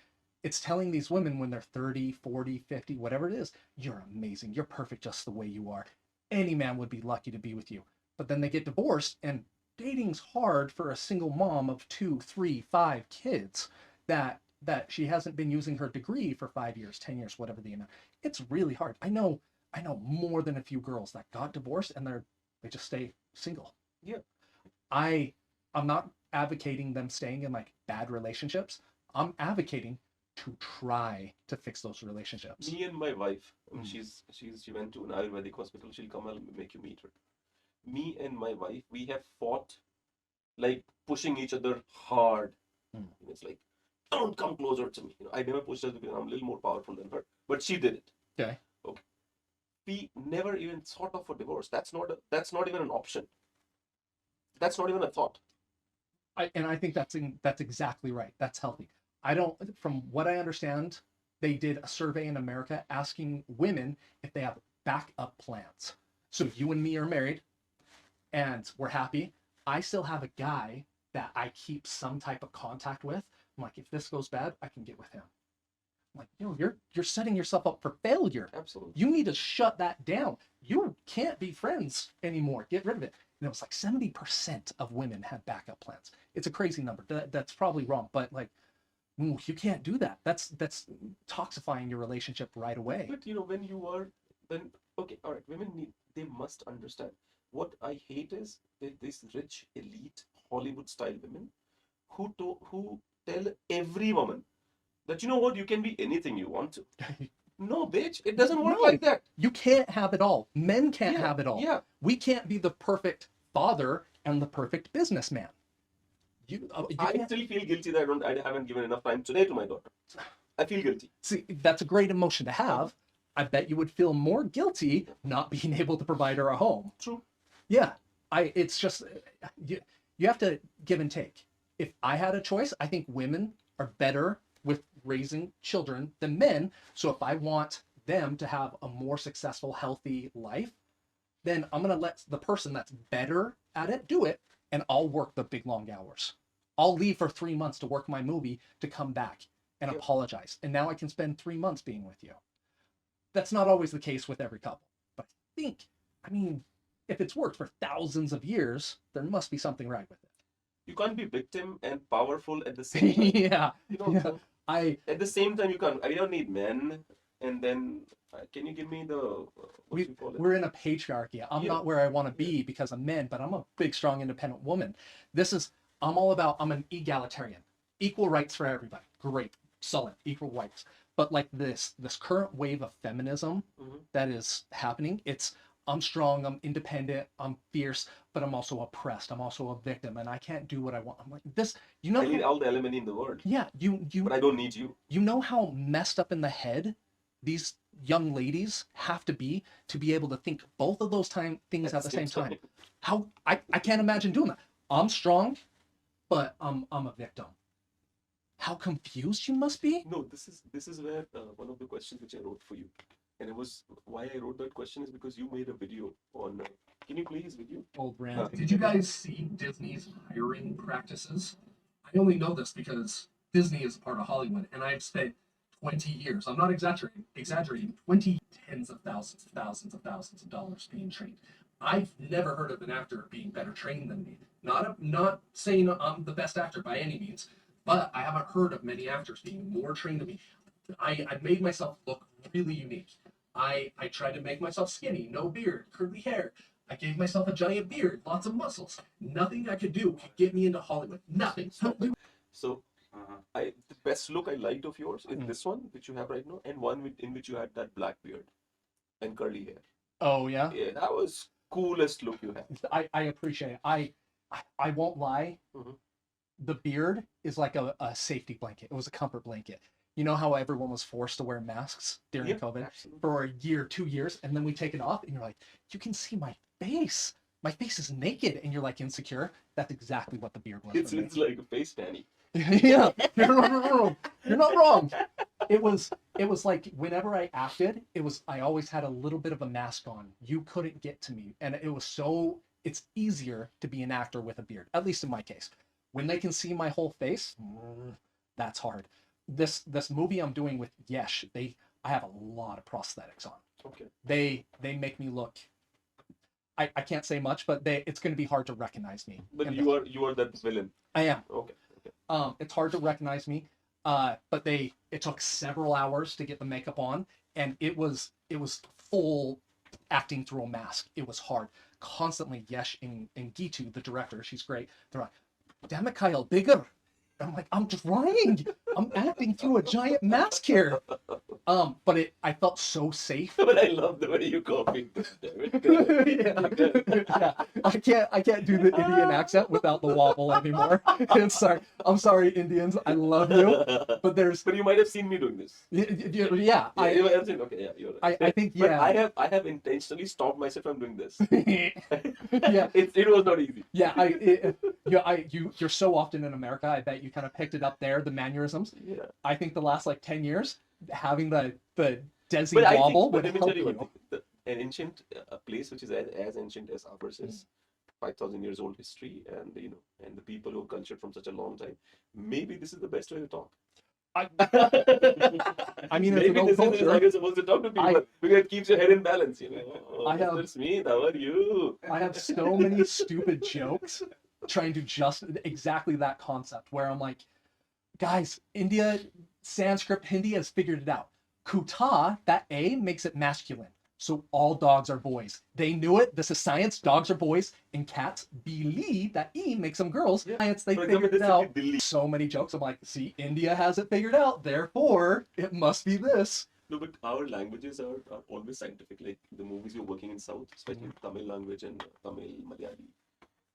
it's telling these women when they're 30, 40, 50, whatever it is, you're amazing. You're perfect just the way you are. Any man would be lucky to be with you. But then they get divorced, and dating's hard for a single mom of 2, 3, 5 kids that she hasn't been using her degree for 5 years, 10 years, whatever the amount. It's really hard. I know more than a few girls that got divorced and they just stay single. Yeah. I'm not advocating them staying in like bad relationships. I'm advocating to try to fix those relationships. Me and my wife, Mm. she went to an Ayurvedic hospital. She'll come. I'll make you meet her. Me and my wife, we have fought, like pushing each other hard. Mm. It's like, don't come closer to me. I never pushed her because I'm a little more powerful than her, but she did it. Okay. We never even thought of a divorce. That's not even an option. That's not even a thought. I think that's exactly right. That's healthy. From what I understand, they did a survey in America asking women if they have backup plans. So if you and me are married and we're happy, I still have a guy that I keep some type of contact with. I'm like, if this goes bad, I can get with him. I'm like, you're setting yourself up for failure. Absolutely. You need to shut that down. You can't be friends anymore. Get rid of it. And it was like 70% of women had backup plans. It's a crazy number. That's probably wrong, but like, you can't do that. That's toxifying your relationship right away. But okay, all right, they must understand. What I hate is this rich elite Hollywood style women who tell every woman that you can be anything you want to. No, bitch, it doesn't work No. like that. You can't have it all. Men can't have it all. Yeah. We can't be the perfect father and the perfect businessman. I still feel guilty that I haven't given enough time today to my daughter. I feel guilty. See, that's a great emotion to have. I bet you would feel more guilty not being able to provide her a home. True. Yeah. It's just, you have to give and take. If I had a choice, I think women are better with raising children than men. So if I want them to have a more successful, healthy life, then I'm going to let the person that's better at it do it, and I'll work the big long hours. I'll leave for 3 months to work my movie to come back and apologize. And now I can spend 3 months being with you. That's not always the case with every couple. But I mean, if it's worked for thousands of years, there must be something right with it. You can't be victim and powerful at the same time. Yeah. At the same time, you can't. I don't need men. And then, can you give me what you call it? We're in a patriarchy. I'm not where I want to be because of men, but I'm a big, strong, independent woman. I'm an egalitarian. Equal rights for everybody. Great. Solid. Equal rights. But like this current wave of feminism that is happening, I'm strong, I'm independent, I'm fierce, but I'm also oppressed. I'm also a victim, and I can't do what I want. I'm like this. I need all the element in the world. Yeah, But I don't need you. You know how messed up in the head these young ladies have to be able to think both of those things at the same time. How I can't imagine doing that. I'm strong, but I'm a victim. How confused you must be. No, this is where one of the questions which I wrote for you, and it was why I wrote that question is because you made a video on Can you please with you? Old brand. Did you guys see Disney's hiring practices? I only know this because Disney is a part of Hollywood, and I've spent 20 years, I'm not exaggerating, 20 tens of thousands of dollars being trained. I've never heard of an actor being better trained than me. Not saying I'm the best actor by any means, but I haven't heard of many actors being more trained than me. I made myself look really unique. I tried to make myself skinny, no beard, curly hair. I gave myself a giant beard, lots of muscles. Nothing I could do could get me into Hollywood. Nothing. So, the best look I liked of yours is this one, which you have right now, and one in which you had that black beard and curly hair. Oh yeah. Yeah, that was coolest look you had. I appreciate it. I won't lie. Mhm. The beard is like a safety blanket. It was a comfort blanket. You know how everyone was forced to wear masks during Yeah, COVID absolutely. for a year, 2 years, and then we take it off, and you're like, you can see my face. My face is naked, and you're like insecure. That's exactly what the beard was. It's, for me. it's like a face tanny. Yeah, you're not wrong. You're not wrong. It was like whenever I acted, I always had a little bit of a mask on. You couldn't get to me, and it's easier to be an actor with a beard, at least in my case. When they can see my whole face, that's hard. This movie I'm doing with Yesh, I have a lot of prosthetics on. Okay. They make me look. I can't say much, but it's going to be hard to recognize me. But in you are that villain. I am. Okay. It's hard to recognize me. But it took several hours to get the makeup on, and it was full acting through a mask. It was hard. Constantly, Yesh and Gitu, the director, she's great. They're like, "Damn it, Kyle, bigger." I'm like, I'm trying. I'm acting through a giant mask here. But I felt so safe. But I love the way you copied this. Yeah. I can't do the Indian accent without the wobble anymore. I'm sorry, Indians. I love you. But But you might have seen me doing this. yeah. You might have seen. Okay, yeah, you're right. I think But yeah. I have intentionally stopped myself from doing this. Yeah. It was not easy. Yeah, you're so often in America. I bet you kind of picked it up there, the mannerisms. Yeah. I think the last like 10 years, having the Desi But wobble but would let me help tell you one you. thing. An ancient place which is as ancient as ours is 5,000 years old history, and and the people who are cultured from such a long time. Maybe this is the best way to talk. I mean, it's Maybe an this old is how culture. you're supposed to talk to people because it keeps your head in balance. I have- Mr. Smith, how are you? I have so many stupid jokes trying to just exactly that concept where I'm like, guys, India, Sanskrit, Hindi has figured it out. Kuta, that A makes it masculine. So all dogs are boys. They knew it. This is science. Dogs are boys. And cats, Bili, that E makes them girls. Yeah. Science, they For example, figured it this out. is Delhi. So many jokes. I'm like, see, India has it figured out. Therefore, it must be this. No, but our languages are always scientific. Like the movies you're working in South, especially Tamil language and Tamil, Malayali.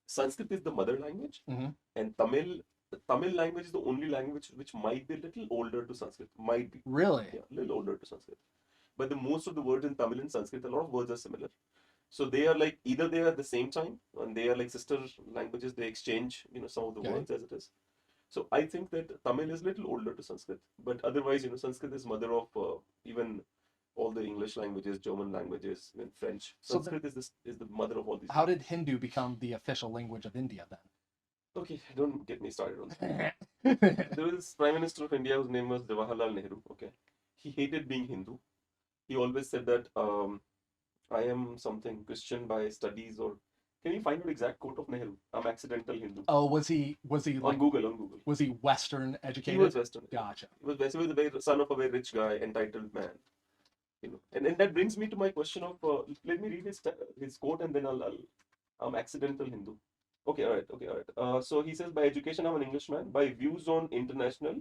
Sanskrit is the mother language, Mhm. and the Tamil language is the only language which might be a little older to Sanskrit. Might be. Really? Yeah, a little older to Sanskrit. But most of the words in Tamil and Sanskrit, a lot of words are similar. So they are like either they are at the same time, and they are like sister languages. They exchange, some of the Okay. words as it is. So I think that Tamil is a little older to Sanskrit, but otherwise, Sanskrit is mother of even all the English languages, German languages, and French. So Sanskrit is the mother of all these. How did Hindu become the official language of India then? Okay, don't get me started on that. There was this Prime Minister of India whose name was Jawaharlal Nehru. Okay, he hated being Hindu. He always said that I am something Christian by studies, or can you find an exact quote of Nehru? I'm accidental Hindu. Oh, was he On like Google. was he Western He educated? was Western. Gotcha. He was a very son of a very rich guy, entitled man. And that brings me to my question of let me read his quote, and then I'm accidental Hindu. Okay, all right. So he says, by education I'm an Englishman. By views on international,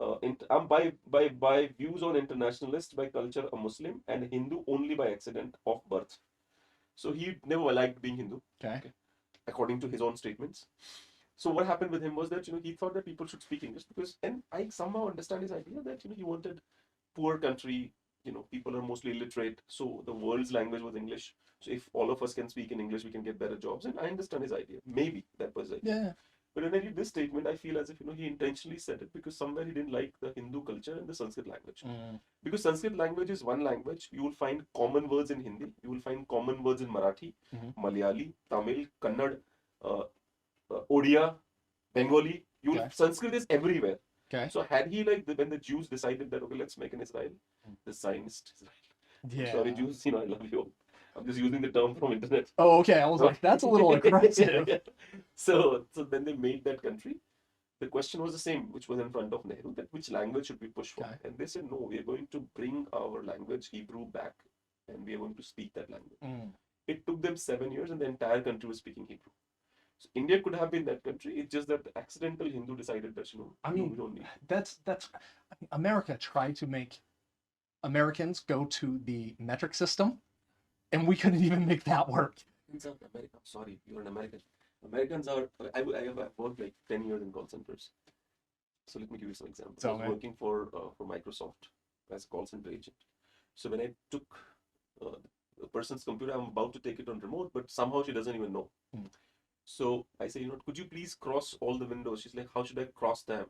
I'm by views on internationalist. By culture a Muslim, and Hindu only by accident of birth. So he never liked being Hindu, Okay. according to his own statements. So what happened with him was that he thought that people should speak English and I somehow understand his idea that he wanted poor country, people are mostly illiterate, so the world's language was English. So if all of us can speak in English, we can get better jobs. And I understand his idea. Maybe that was it. Yeah. But when I read this statement, I feel as if he intentionally said it because somewhere he didn't like the Hindu culture and the Sanskrit language. Because Sanskrit language is one language. You will find common words in Hindi. You will find common words in Marathi, Malayali, Tamil, Kannada, uh, Odia, Bengali. Okay. Sanskrit is everywhere. Okay. So had he when the Jews decided that okay, let's make an Israel, the Zionist Israel. Yeah. Sorry, Jews, I love you. I'm just using the term from internet. Oh, okay. I was like, that's a little aggressive. So then they made that country. The question was the same, which was in front of Nehru, that which language should we push for? Okay. And they said, no, we are going to bring our language, Hebrew, back, and we are going to speak that language. It took them 7 years, and the entire country was speaking Hebrew. So India could have been that country. It's just that the accidental Hindu decided that we don't need. That's America tried to make Americans go to the metric system, and we couldn't even make that work. America. Sorry, you're an American. Americans are. I have worked like 10 years in call centers. So let me give you some examples. I was working for Microsoft as a call center agent. So when I took a person's computer, I'm about to take it on remote, but somehow she doesn't even know. So I say, could you please cross all the windows? She's like, how should I cross them?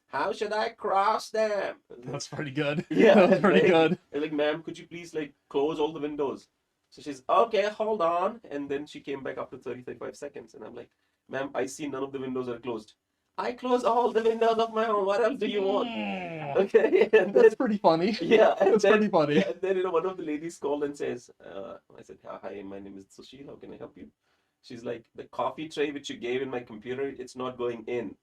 How should I cross them? That's pretty good. Yeah, That was pretty good. I'm like, ma'am, could you please close all the windows? So she's okay, hold on. And then she came back after 35 seconds. And I'm like, ma'am, I see none of the windows are closed. I close all the windows of my home. What else do you want? Okay. And that's pretty funny. Yeah. That's pretty funny. And then one of the ladies called and says, I said, hi, my name is Sushil. How can I help you? She's like, the coffee tray which you gave in my computer, it's not going in.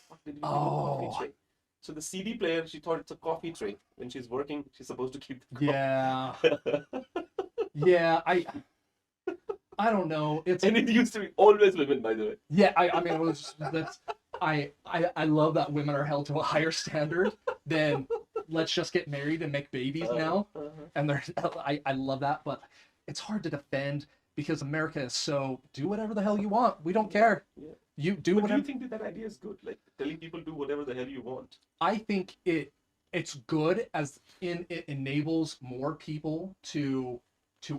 What did you do with the coffee tray? So the CD player, she thought it's a coffee tray. When she's working, she's supposed to keep the coffee. Yeah, I don't know. And it used to be always women, by the way. Yeah, I mean, it was I love that women are held to a higher standard than let's just get married and make babies now. And I love that, but it's hard to defend because America is so do whatever the hell you want. We don't care. Yeah. You do but whatever. Do you think that idea is good? Like telling people do whatever the hell you want? I think it's good as in it enables more people to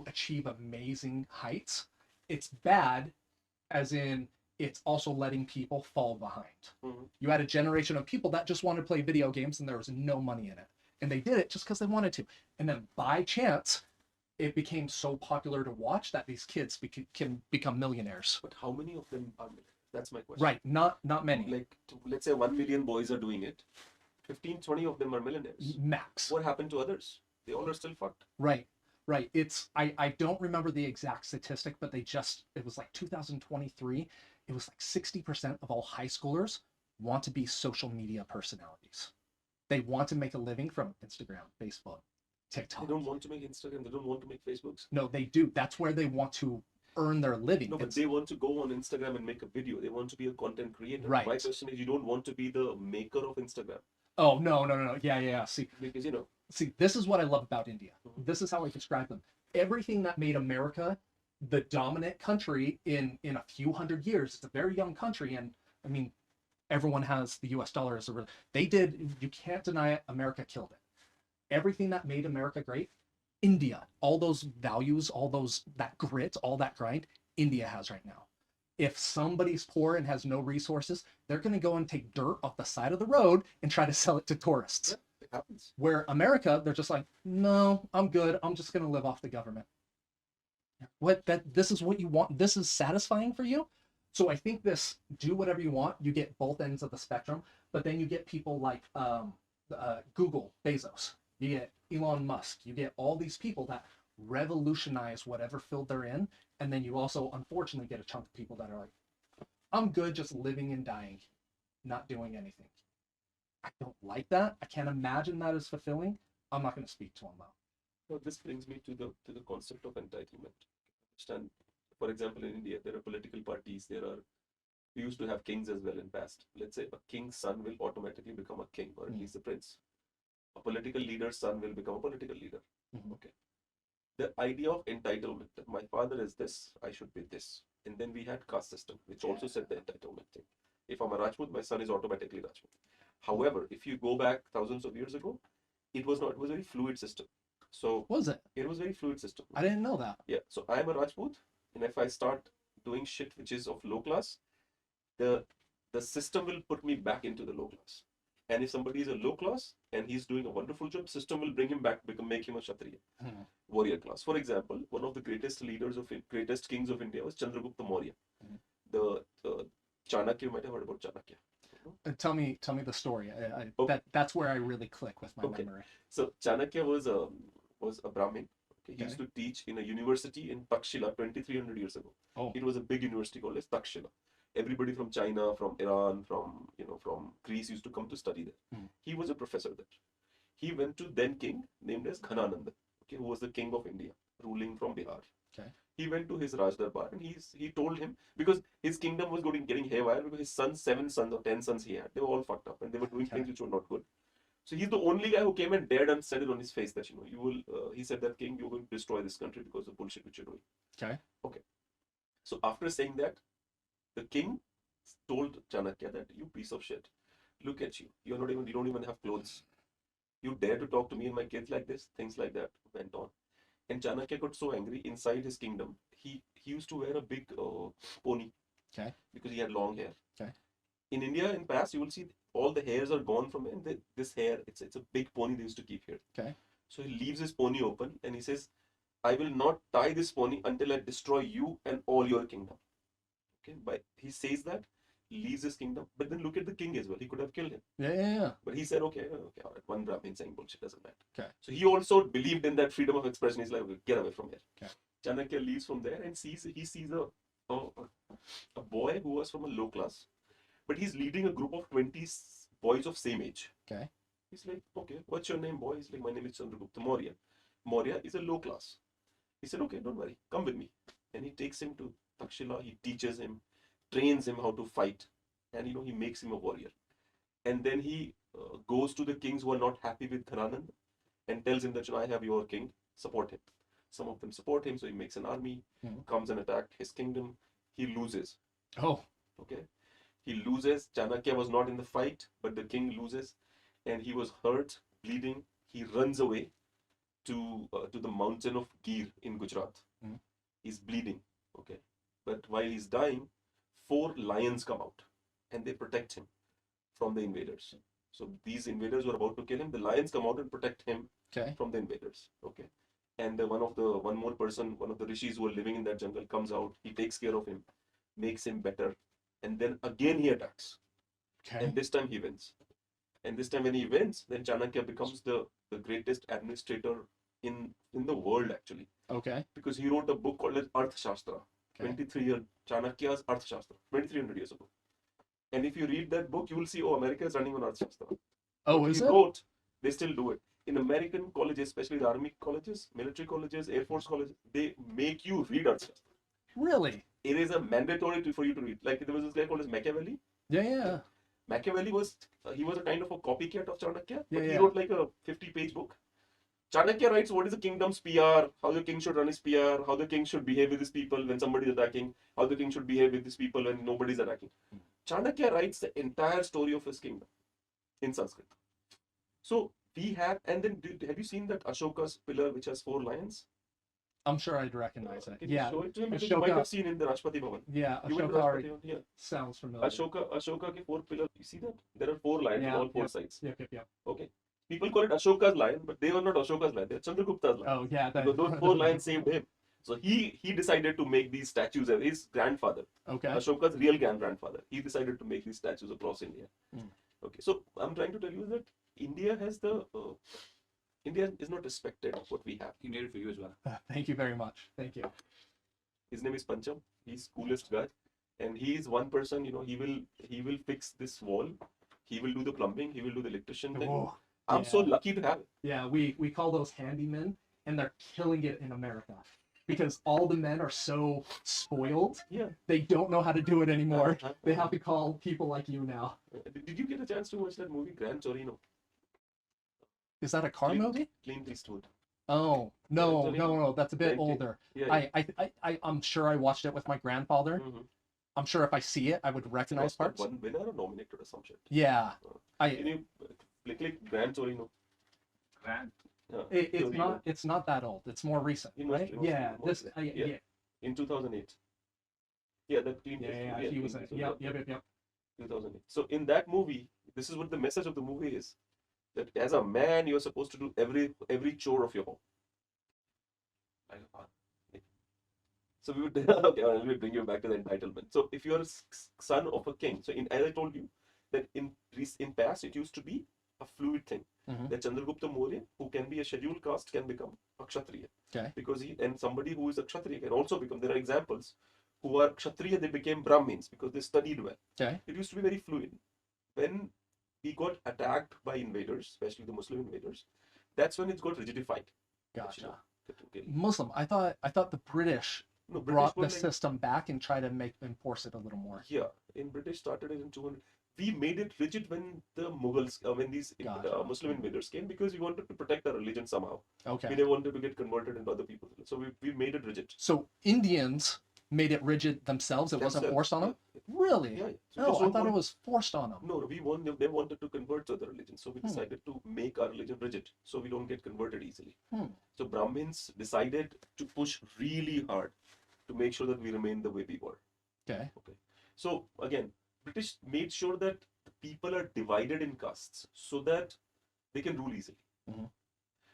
achieve amazing heights. It's bad as in it's also letting people fall behind. You had a generation of people that just wanted to play video games and there was no money in it. And they did it just because they wanted to. And then by chance, it became so popular to watch that these kids can become millionaires. But how many of them are millionaires? That's my question. Right, not many. Let's say 1 million boys are doing it. 15, 20 of them are millionaires. Max. What happened to others? They all are still fucked. Right. It's I don't remember the exact statistic, but it was like 2023. It was like 60% of all high schoolers want to be social media personalities. They want to make a living from Instagram, Facebook, TikTok. They don't want to make Instagram. They don't want to make Facebooks. No, they do. That's where they want to earn their living. No, but they want to go on Instagram and make a video. They want to be a content creator. Right. My question is, you don't want to be the maker of Instagram. Oh, no. Yeah. See, because See, this is what I love about India. This is how I describe them. Everything that made America the dominant country in a few hundred years. It's a very young country, and I mean, everyone has the U.S. dollar as a. They did. You can't deny it. America killed it. Everything that made America great, India, all those values, that grit, all that grind, India has right now. If somebody's poor and has no resources, they're going to go and take dirt off the side of the road and try to sell it to tourists. Yeah, it happens. Where America, they're just like, no, I'm good. I'm just going to live off the government. This is what you want. This is satisfying for you. So I think this, do whatever you want. You get both ends of the spectrum, but then you get people like Google, Bezos. You get Elon Musk. You get all these people that revolutionize whatever field they're in. And then you also, unfortunately, get a chunk of people that are like, I'm good just living and dying, not doing anything. I don't like that. I can't imagine that as fulfilling. I'm not going to speak to them though. Well, this brings me to the concept of entitlement. Understand? For example, in India, there are political parties. We used to have kings as well in past. Let's say a king's son will automatically become a king, or at least a prince. A political leader's son will become a political leader. Okay. The idea of entitlement, that my father is this, I should be this. And then we had caste system, which also said the entitlement thing. If I'm a Rajput, my son is automatically Rajput. However, if you go back thousands of years ago, it was not. It was a very fluid system. So was it? It was a very fluid system. I didn't know that. Yeah. So I am a Rajput, and if I start doing shit which is of low class, the system will put me back into the low class. And if somebody is a low class and he's doing a wonderful job, system will bring him back, make him a Kshatriya, warrior class. For example, one of the greatest greatest kings of India was Chandragupta Maurya. The Chanakya, you might have heard about Chanakya. Tell me the story. Okay. That's where I really click with my Okay. memory. So Chanakya was a Brahmin. Okay. He used to teach in a university in Takshila 2300 years ago. Oh. It was a big university called as Takshila. Everybody from China, from Iran, from Greece used to come to study there. He was a professor there. He went to then king named as Ghanananda, okay, who was the king of India, ruling from Bihar. Okay. He went to his Raj Darbar and he told him, because his kingdom was getting haywire, because his sons, 7 sons or 10 sons he had, they were all fucked up and they were doing things which were not good. So he's the only guy who came and dared and said it on his face that, you will, he said that, king, you're going to destroy this country because of bullshit which you're doing. Okay. Okay. So after saying that, the king told Chanakya that, you piece of shit, look at you. You don't even have clothes. You dare to talk to me and my kids like this? Things like that went on. And Chanakya got so angry inside his kingdom. He used to wear a big pony. Okay. Because he had long hair. Okay. In India, in past, you will see all the hairs are gone from it. And this hair, it's a big pony they used to keep here. Okay. So he leaves his pony open and he says, I will not tie this pony until I destroy you and all your kingdom. Okay. But he says that, leaves his kingdom. But then look at the king as well. He could have killed him. Yeah. But he said, okay, all right. One Brahmin saying bullshit doesn't matter. Okay. So he also believed in that freedom of expression. He's like, okay, get away from here. Okay. Chanakya leaves from there and sees a boy who was from a low class, but he's leading a group of 20 boys of same age. Okay. He's like, okay, what's your name, boy? He's like, my name is Chandragupta Maurya. Maurya is a low class. He said, okay, don't worry, come with me. And he takes him to Takshila. He teaches him, trains him how to fight, and he makes him a warrior. And then he goes to the kings who are not happy with Ghanananda and tells him that, I have your king, support him. Some of them support him, so he makes an army, comes and attacks his kingdom. He loses. Oh. Okay. He loses. Chanakya was not in the fight, but the king loses, and he was hurt, bleeding. He runs away to the mountain of Gir in Gujarat. He's bleeding. Okay. But while he's dying, 4 lions come out and they protect him from the invaders. So these invaders were about to kill him. The lions come out and protect him from the invaders. Okay. And one of the rishis who were living in that jungle comes out. He takes care of him, makes him better, and then again he attacks. Okay. And this time he wins. And this time when he wins, then Chanakya becomes the greatest administrator in the world actually. Okay. Because he wrote a book called Arthashastra. 23-year Chanakya's Arthashastra, 2300 years ago. And if you read that book, you will see, America is running on Arthashastra. Oh, is he it? wrote, they still do it. In American colleges, especially the army colleges, military colleges, air force colleges, they make you read Arthashastra. Really? It is a mandatory for you to read. Like there was this guy called as Machiavelli. Yeah. Machiavelli was a kind of a copycat of Chanakya, but he Yeah. wrote like a 50-page book. Chanakya writes what is the kingdom's PR, how the king should run his PR, how the king should behave with his people when somebody is attacking, how the king should behave with his people when nobody is attacking. Chanakya writes the entire story of his kingdom in Sanskrit. So we have, and then have you seen that Ashoka's pillar which has 4 lions? I'm sure I'd recognize it. Can Yeah. you show it to him? Because Ashoka. you might have seen in the Rashtrapati Bhavan. Yeah, You went to Ashoka already Rashtrapati Bhavan, yeah. sounds familiar. Ashoka ke 4 pillars. You see that? There are 4 lions on all 4 sides. Yep. Okay. People call it Ashoka's lion, but they were not Ashoka's lion. They were Chandragupta's lion. Oh, yeah. Because those 4 lions saved him. So he decided to make these statues as his grandfather. Okay. Ashoka's real grandfather. He decided to make these statues across India. Okay. So I'm trying to tell you that India has India is not respected what we have. He made it for you as well. Thank you very much. Thank you. His name is Pancham. He's coolest guy, and he is one person. He will fix this wall. He will do the plumbing. He will do the electrician thing. Oh, I'm so lucky to have it. Yeah, we call those handymen, and they're killing it in America because all the men are so spoiled. Yeah. They don't know how to do it anymore. They have to call people like you now. Did you get a chance to watch that movie Gran Torino? Is that a car movie? Clint Eastwood. Oh, no, that's a bit 20. older. Yeah. I'm sure I watched it with my grandfather. Mm-hmm. I'm sure if I see it, I would recognize parts. One winner or nominated or some shit. Yeah. Can you click Gran Torino? Grand. It's not that old. It's more recent, right? Yeah. In 2008. Yeah, that clean. Yeah, he was in it. Yep. 2008. So in that movie, this is what the message of the movie is: that as a man, you're supposed to do every chore of your home. Like, so we would okay, let me bring you back to the entitlement. So if you're a son of a king, so as I told you that in past it used to be a fluid thing. Mhm. That Chandragupta Maurya, who can be a scheduled caste, can become a Kshatriya. Okay. Because somebody who is a Kshatriya can also become. There are examples who are Kshatriya, they became Brahmins because they studied well. Okay. It used to be very fluid. When we got attacked by invaders, especially the Muslim invaders, that's when it got rigidified. Gotcha. Okay. Muslim. I thought the British No, British brought were the like, system back and tried to enforce it a little more. yeah, in British started it in 200. We made it rigid when the Mughals, when these Gotcha. Muslim invaders came, because we wanted to protect our religion somehow. Okay. We didn't want to get converted into other people. So we made it rigid. So Indians made it rigid themselves. It wasn't Themselves, forced on them. yeah. Really? Yeah. So No, just I don't thought it want- was forced on them. No, they wanted to convert to other religions. So we Hmm. decided to make our religion rigid so we don't get converted easily. Hmm. So Brahmins decided to push really hard to make sure that we remain the way we were. Okay. So again, British made sure that the people are divided in castes so that they can rule easily. Mhm.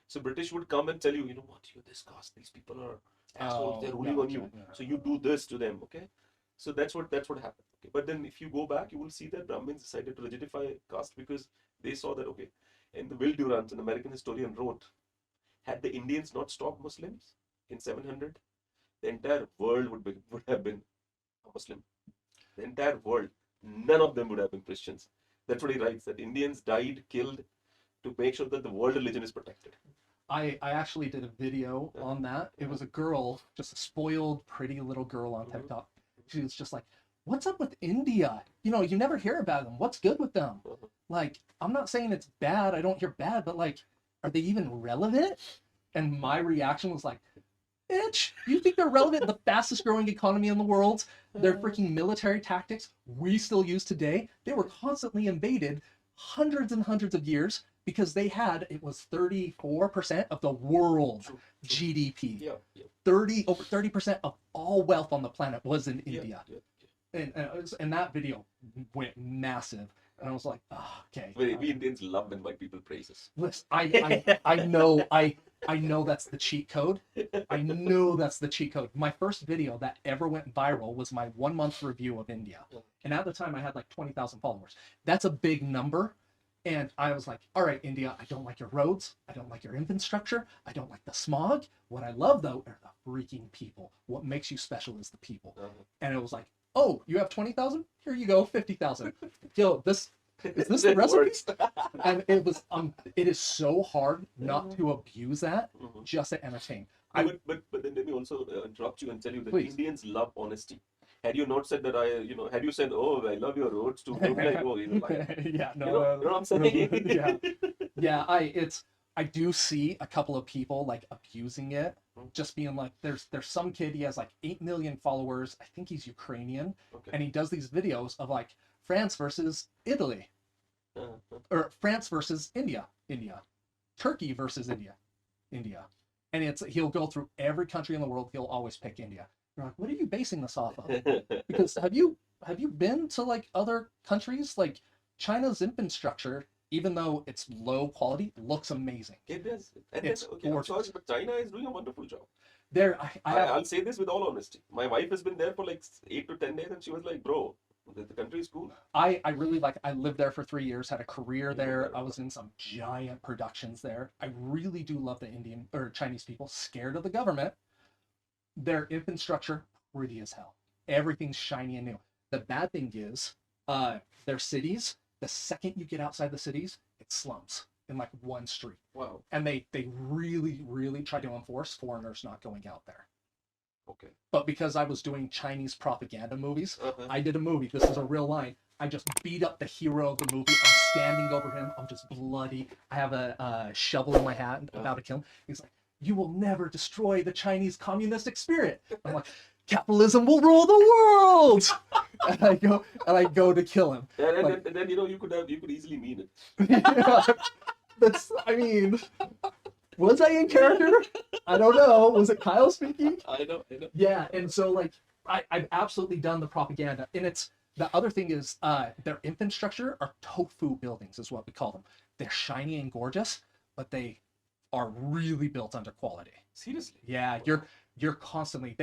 So British would come and tell you, you know what, you're this caste, these people are assholes, they're ruling on you. gotcha, yeah. So you do this to them, okay? So that's what happened. Okay? But then if you go back, you will see that Brahmins decided to rigidify caste because they saw that, okay, and the Will Durant, an American historian, wrote, had the Indians not stopped Muslims in 700, the entire world would have been a Muslim. The entire world, none of them would have been Christians. That's what he writes, that Indians died, killed, to make sure that the world religion is protected. I actually did a video on that. It was a girl, just a spoiled, pretty little girl on TikTok. She was just like, "What's up with India? You know, you never hear about them. What's good with them?" Like, I'm not saying it's bad. I don't hear bad, but like, are they even relevant? And my reaction was like, "Bitch, you think they're relevant? The fastest growing economy in the world, their freaking military tactics we still use today. They were constantly invaded hundreds and hundreds of years because they had, it was 34% of the world True. GDP. Yeah. Over 30% of all wealth on the planet was in India. Yeah. And that video went massive. And I was like, oh, okay. We Indians love when white people praise us. Listen, I know that's the cheat code. I know that's the cheat code. My first video that ever went viral was my 1 month review of India. And at the time I had like 20,000 followers. That's a big number. And I was like, all right, India, I don't like your roads. I don't like your infrastructure. I don't like the smog. What I love though are the freaking people. What makes you special is the people. And it was like, oh, you have 20,000? Here you go, 50,000. Yo, is this the recipe? And it was it is so hard not to abuse that just to entertain. But then let me also interrupt you and tell you that Please. Indians love honesty. Had you not said that had you said, oh, I love your roads too, they'll be like, oh, he's a liar. Yeah, no, You know what I'm saying? yeah. I do see a couple of people like abusing it, just being like, there's some kid, he has like 8 million followers. I think he's Ukrainian, Okay. and he does these videos of like France versus Italy, or France versus India, Turkey versus India, and he'll go through every country in the world. He'll always pick India. You're like, what are you basing this off of? Because have you been to like other countries? Like China's infrastructure, even though it's low quality, looks amazing. It does. And It's okay, I'm sorry, gorgeous. but China is doing a wonderful job. There, I'll say this with all honesty. My wife has been there for like 8 to 10 days, and she was like, bro, the country is cool. I really like. I lived there for 3 years, had a career there. I was in some giant productions there. I really do love the Indian or Chinese people. Scared of the government. Their infrastructure pretty as hell. Everything's shiny and new. The bad thing is, their cities. The second you get outside the cities, it's slums in like one street. Wow. And they really try to enforce foreigners not going out there. Okay. But because I was doing Chinese propaganda movies, Uh-huh. I did a movie. This is a real line. I just beat up the hero of the movie. I'm standing over him. I'm just bloody. I have a shovel in my hand, about to kill him. He's like, "You will never destroy the Chinese communistic spirit." I'm like, "Capitalism will rule the world." and I go to kill him. And then you could easily mean it. Yeah, I mean, was I in character? I don't know. Was it Kyle speaking? I know. Yeah, and so like I've absolutely done the propaganda, and it's the other thing is their infrastructure are tofu buildings, is what we call them. They're shiny and gorgeous, but they are really built under quality. Seriously. Yeah, you're constantly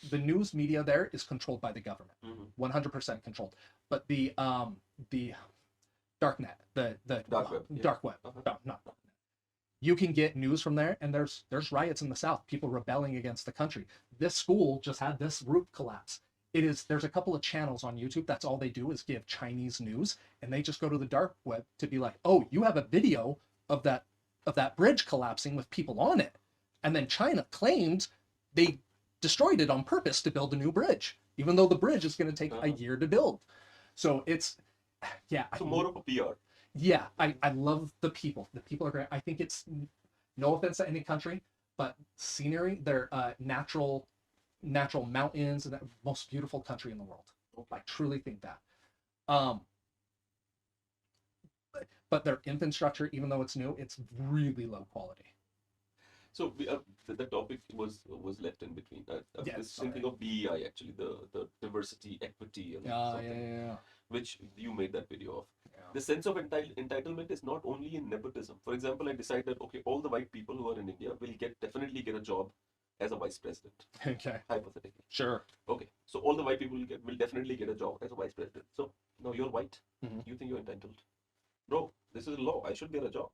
the news media there is controlled by the government, 100% controlled. But the dark net, the Dark web, yeah. dark web, no, not dark net. You can get news from there, and there's riots in the South, people rebelling against the country. This school just had this roof collapse. There's a couple of channels on YouTube. That's all they do is give Chinese news, and they just go to the dark web to be like, oh, you have a video of that bridge collapsing with people on it, and then China claimed they destroyed it on purpose to build a new bridge, even though the bridge is going to take a year to build. So it's, yeah. So more of a PR. Yeah, I love the people. The people are great. I think it's, no offense to any country, but scenery, they're natural mountains, and the most beautiful country in the world. I truly think that. But their infrastructure, even though it's new, it's really low quality. So the topic was left in between. Yeah, This thinking of BEI, actually, the diversity, equity, and something, Yeah. which you made that video of. Yeah. The sense of entitlement is not only in nepotism. For example, I decided, okay, all the white people who are in India will definitely get a job as a vice president, Okay. hypothetically. Sure. Okay, so all the white people will definitely get a job as a vice president. So now you're white, you think you're entitled. Bro, this is a law, I should get a job.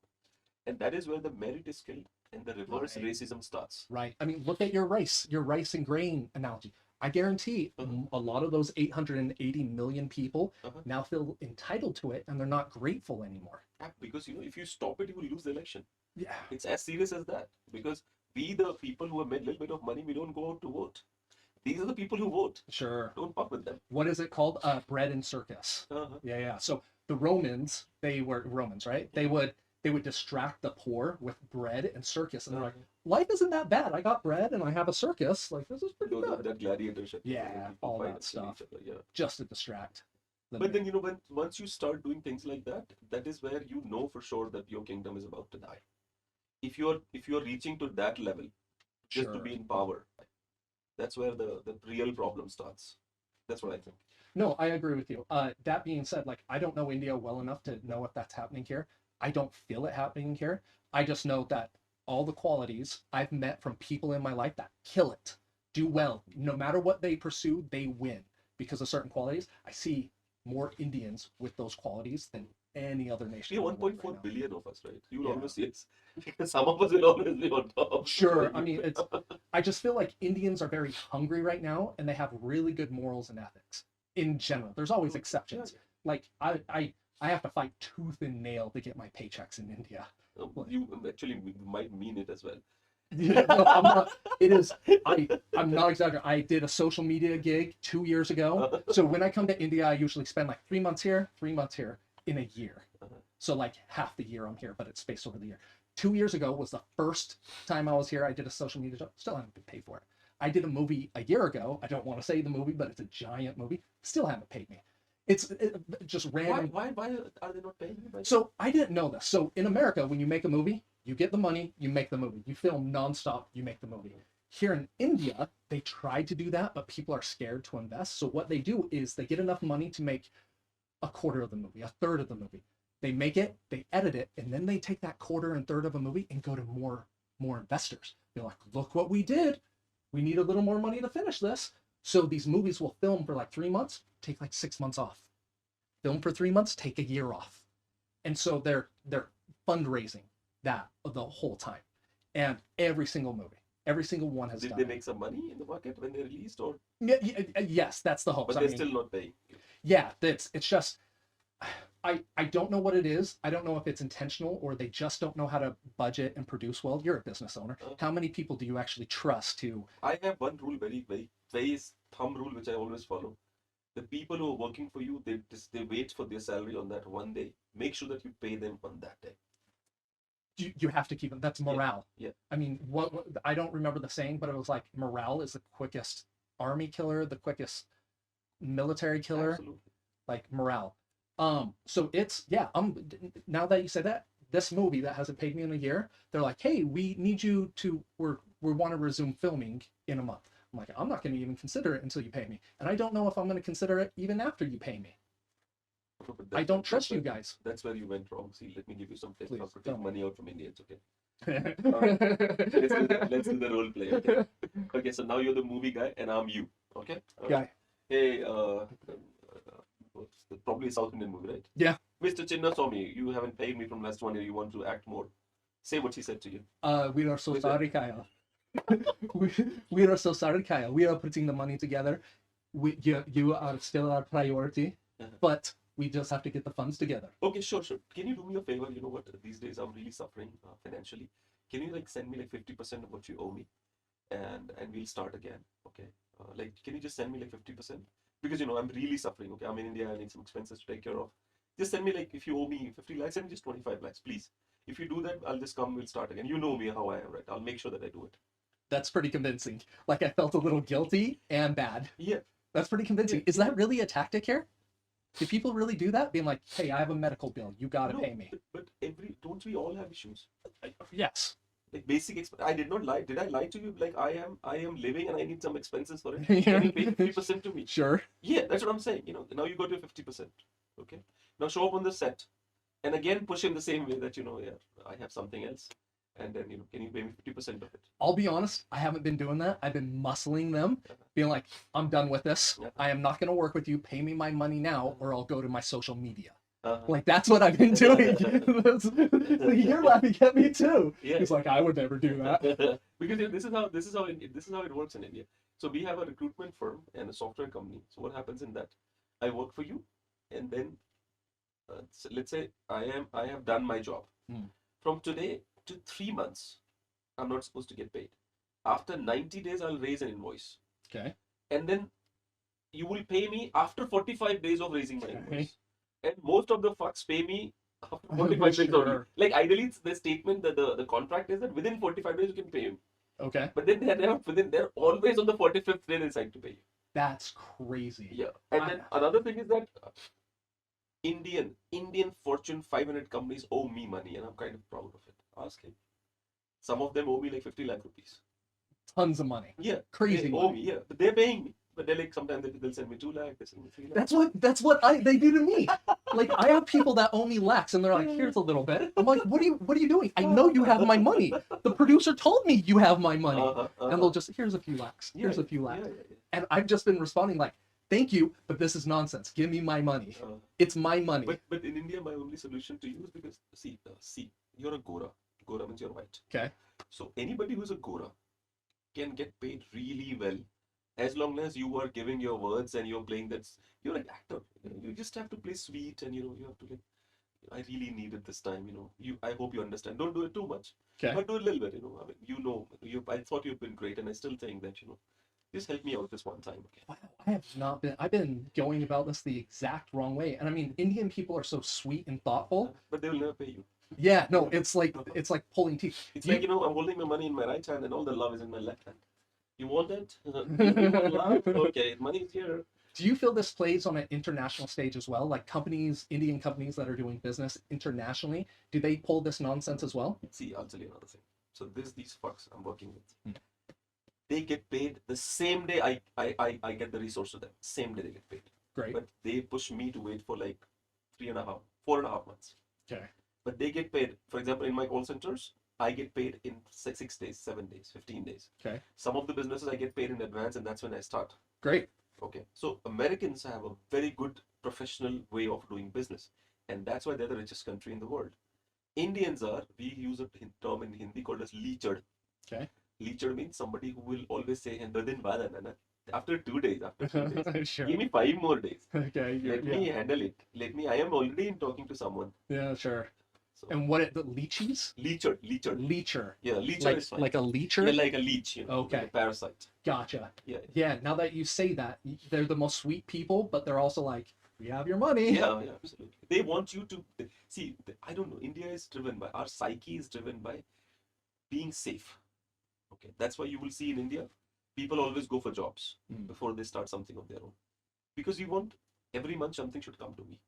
And that is where the merit is killed and the reverse racism starts. Right. I mean, look at your rice and grain analogy. I guarantee a lot of those 880 million people now feel entitled to it, and they're not grateful anymore. Because, if you stop it, you will lose the election. Yeah. It's as serious as that. Because we, the people who have made a little bit of money, we don't go out to vote. These are the people who vote. Sure. Don't fuck with them. What is it called? Bread and circus. Yeah. So the Romans, they were Romans, right? They would distract the poor with bread and circus, and they're like, life isn't that bad. I got bread and I have a circus. Like, this is pretty good. That gladiatorship. Yeah, all that stuff. Just to distract. But then, once you start doing things like that, that is where you know for sure that your kingdom is about to die. If you're reaching to that level, just to be in power, that's where the real problem starts. That's what I think. No, I agree with you. That being said, like, I don't know India well enough to know if that's happening here. I don't feel it happening here. I just know that all the qualities I've met from people in my life that kill it, do well, no matter what they pursue, they win because of certain qualities. I see more Indians with those qualities than any other nation. We have 1.4 billion of us, right? You will always see it. Because some of us will always be on top. Sure. I mean, I just feel like Indians are very hungry right now, and they have really good morals and ethics in general. There's always exceptions. Like, I have to fight tooth and nail to get my paychecks in India. You actually might mean it as well. No, I'm not. I'm not exaggerating. I did a social media gig 2 years ago. So when I come to India, I usually spend like 3 months here in a year. So like half the year I'm here, but it's spaced over the year. 2 years ago was the first time I was here. I did a social media job. Still haven't been paid for it. I did a movie a year ago. I don't want to say the movie, but it's a giant movie. Still haven't paid me. It's just random. Why are they not paying you? So I didn't know this. So in America, when you make a movie, you get the money, you make the movie. You film nonstop, you make the movie. Here in India, they tried to do that, but people are scared to invest. So what they do is they get enough money to make a quarter of the movie, a third of the movie. They make it, they edit it, and then they take that quarter and third of a movie and go to more investors. They're like, look what we did. We need a little more money to finish this. So these movies will film for like 3 months, take like 6 months off. Film for 3 months, take a year off. And so they're fundraising that the whole time. And every single movie, every single one has done Did they make some money in the market when they released, or? Yes, that's the hope. But they're still not paying. Yeah, it's just, I don't know what it is. I don't know if it's intentional or they just don't know how to budget and produce well. You're a business owner. How many people do you actually trust to? I have one rule, very thumb rule, which I always follow. The people who are working for you, they wait for their salary on that one day. Make sure that you pay them on that day. You have to keep it. That's morale. Yeah. I mean, what I don't remember the saying, but it was like morale is the quickest army killer, the quickest military killer. Absolutely. Like morale. So it's, yeah, now that you said that, this movie that hasn't paid me in a year, they're like, hey, we need you to, we want to resume filming in a month. I'm like, I'm not going to even consider it until you pay me. And I don't know if I'm going to consider it even after you pay me. No, but I don't trust you where- guys. That's where you went wrong. See, let me give you some tips Please, how to tell take me. money out from Indians, okay? Let's do the role play, okay? Okay, so now you're the movie guy and I'm you, okay? Guy. Hey, probably a South Indian movie, right? Yeah. Mr. Chinnaswamy, you haven't paid me from last 1 year. You want to act more. Say what he said to you. We are so Is it- sorry, Kyle. we are so sorry, Kyle. We are putting the money together. You are still our priority, but we just have to get the funds together. Okay, sure. Can you do me a favor? You know what? These days I'm really suffering financially. Can you like send me like 50% of what you owe me, and we'll start again. Okay. Like, can you just send me like 50%? Because you know I'm really suffering. Okay, I'm in India. I need some expenses to take care of. Just send me like if you owe me 50 lakhs, send me just 25 lakhs, please. If you do that, I'll just come. We'll start again. You know me how I am, right? I'll make sure that I do it. That's pretty convincing. Like I felt a little guilty and bad. Yeah. That's pretty convincing. Yeah, Is that really a tactic here? Do people really do that? Being like, hey, I have a medical bill. You gotta No, pay me. But don't we all have issues? Yes. Like basic I did not lie. Did I lie to you? Like I am living and I need some expenses for it. Yeah. Can you pay 50% to me? Sure. Yeah, that's what I'm saying. You know, now you got your 50%. Okay. Now show up on the set and again push him the same way that, you know, yeah, I have something else. And then, you know, can you pay me 50% of it? I'll be honest, I haven't been doing that. I've been muscling them, being like, I'm done with this. Yeah. I am not going to work with you. Pay me my money now, or I'll go to my social media. Uh-huh. Like, that's what I've been doing. You're laughing at me too. Yeah. He's like, I would never do that. Because yeah, this is how it works in India. So we have a recruitment firm and a software company. So what happens in that? I work for you, and then so let's say I have done my job. Hmm. From today to 3 months, I'm not supposed to get paid. After 90 days, I'll raise an invoice, Okay. and then you will pay me after 45 days of raising my Okay. invoice. And most of the fucks pay me after 45 days only. Sure. Like ideally, it's the statement that the contract is that within 45 days you can pay him. Okay. But then they're always on the 45th day they decide to pay you. That's crazy. Yeah. And then another thing is that Indian Fortune 500 companies owe me money, and I'm kind of proud of it. Ask him. Some of them owe me like 50 lakh rupees. Tons of money. Yeah. Crazy They owe money. me, yeah. But they're paying me. But they're like, sometimes they'll send me 2 lakh, they send me 3 lakh. That's what they do to me. Like I have people that owe me lakhs and they're like, here's a little bit. I'm like, what are you doing? I know you have my money. The producer told me you have my money. And they'll just, here's a few lakhs. Here's a few lakhs. Yeah. And I've just been responding like, thank you, but this is nonsense. Give me my money. It's my money. But in India, my only solution to you is because see, you're a Gora. Gora means you're white. Okay. So anybody who's a Gora can get paid really well, as long as you are giving your words and you're playing that. You're an actor. You just have to play sweet, and you have to like. I really need it this time. I hope you understand. Don't do it too much, Okay. but do a little bit. I mean, I thought you've been great, and I still think that just help me out this one time. Okay. Wow, I have not been. I've been going about this the exact wrong way. And I mean, Indian people are so sweet and thoughtful. But they will never pay you. Yeah, no, it's like pulling teeth. It's like, I'm holding my money in my right hand and all the love is in my left hand. You want it? You want love? Okay, money is here. Do you feel this plays on an international stage as well? Like Indian companies that are doing business internationally, do they pull this nonsense as well? See, I'll tell you another thing. So these fucks I'm working with, they get paid the same day I get the resource to them. Same day they get paid. Great. But they push me to wait for like 4.5 months. Okay. But they get paid, for example, in my call centers, I get paid in 6 days, 7 days, 15 days. Okay. Some of the businesses I get paid in advance, and that's when I start. Great. Okay. So Americans have a very good professional way of doing business, and that's why they're the richest country in the world. Indians we use a term in Hindi called as leechad. Okay. Leechad means somebody who will always say, after 2 days, Sure. give me 5 more days. Okay. Let me handle it. I am already in talking to someone. Yeah, sure. So, And the leeches? leechad. Leecher. Yeah, leechad is fine. Like a leecher? Yeah, like a leech, Okay. like a parasite. Gotcha. Yeah. Yeah, now that you say that, they're the most sweet people, but they're also like, we have your money. Yeah, absolutely. They want you to see. I don't know. India is driven by our psyche is driven by being safe. Okay, that's why you will see in India, people always go for jobs before they start something of their own, because we want every month something should come to me.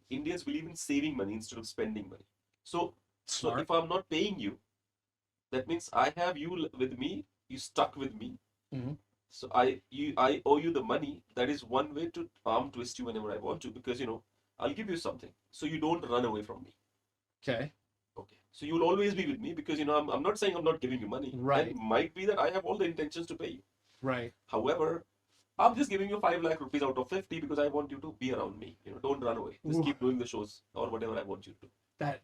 Indians believe in saving money instead of spending money. So Smart. if I'm not paying you, that means I have you with me. You stuck with me. Mhm. So I owe you the money. That is one way to arm twist you whenever I want to, because I'll give you something, so you don't run away from me. Okay. Okay. So you'll always be with me because I'm not saying I'm not giving you money. Right. And it might be that I have all the intentions to pay you. Right. However, I'm just giving you 5 lakh rupees out of 50 because I want you to be around me. Don't run away. Just Ooh. keep doing the shows or whatever I want you to.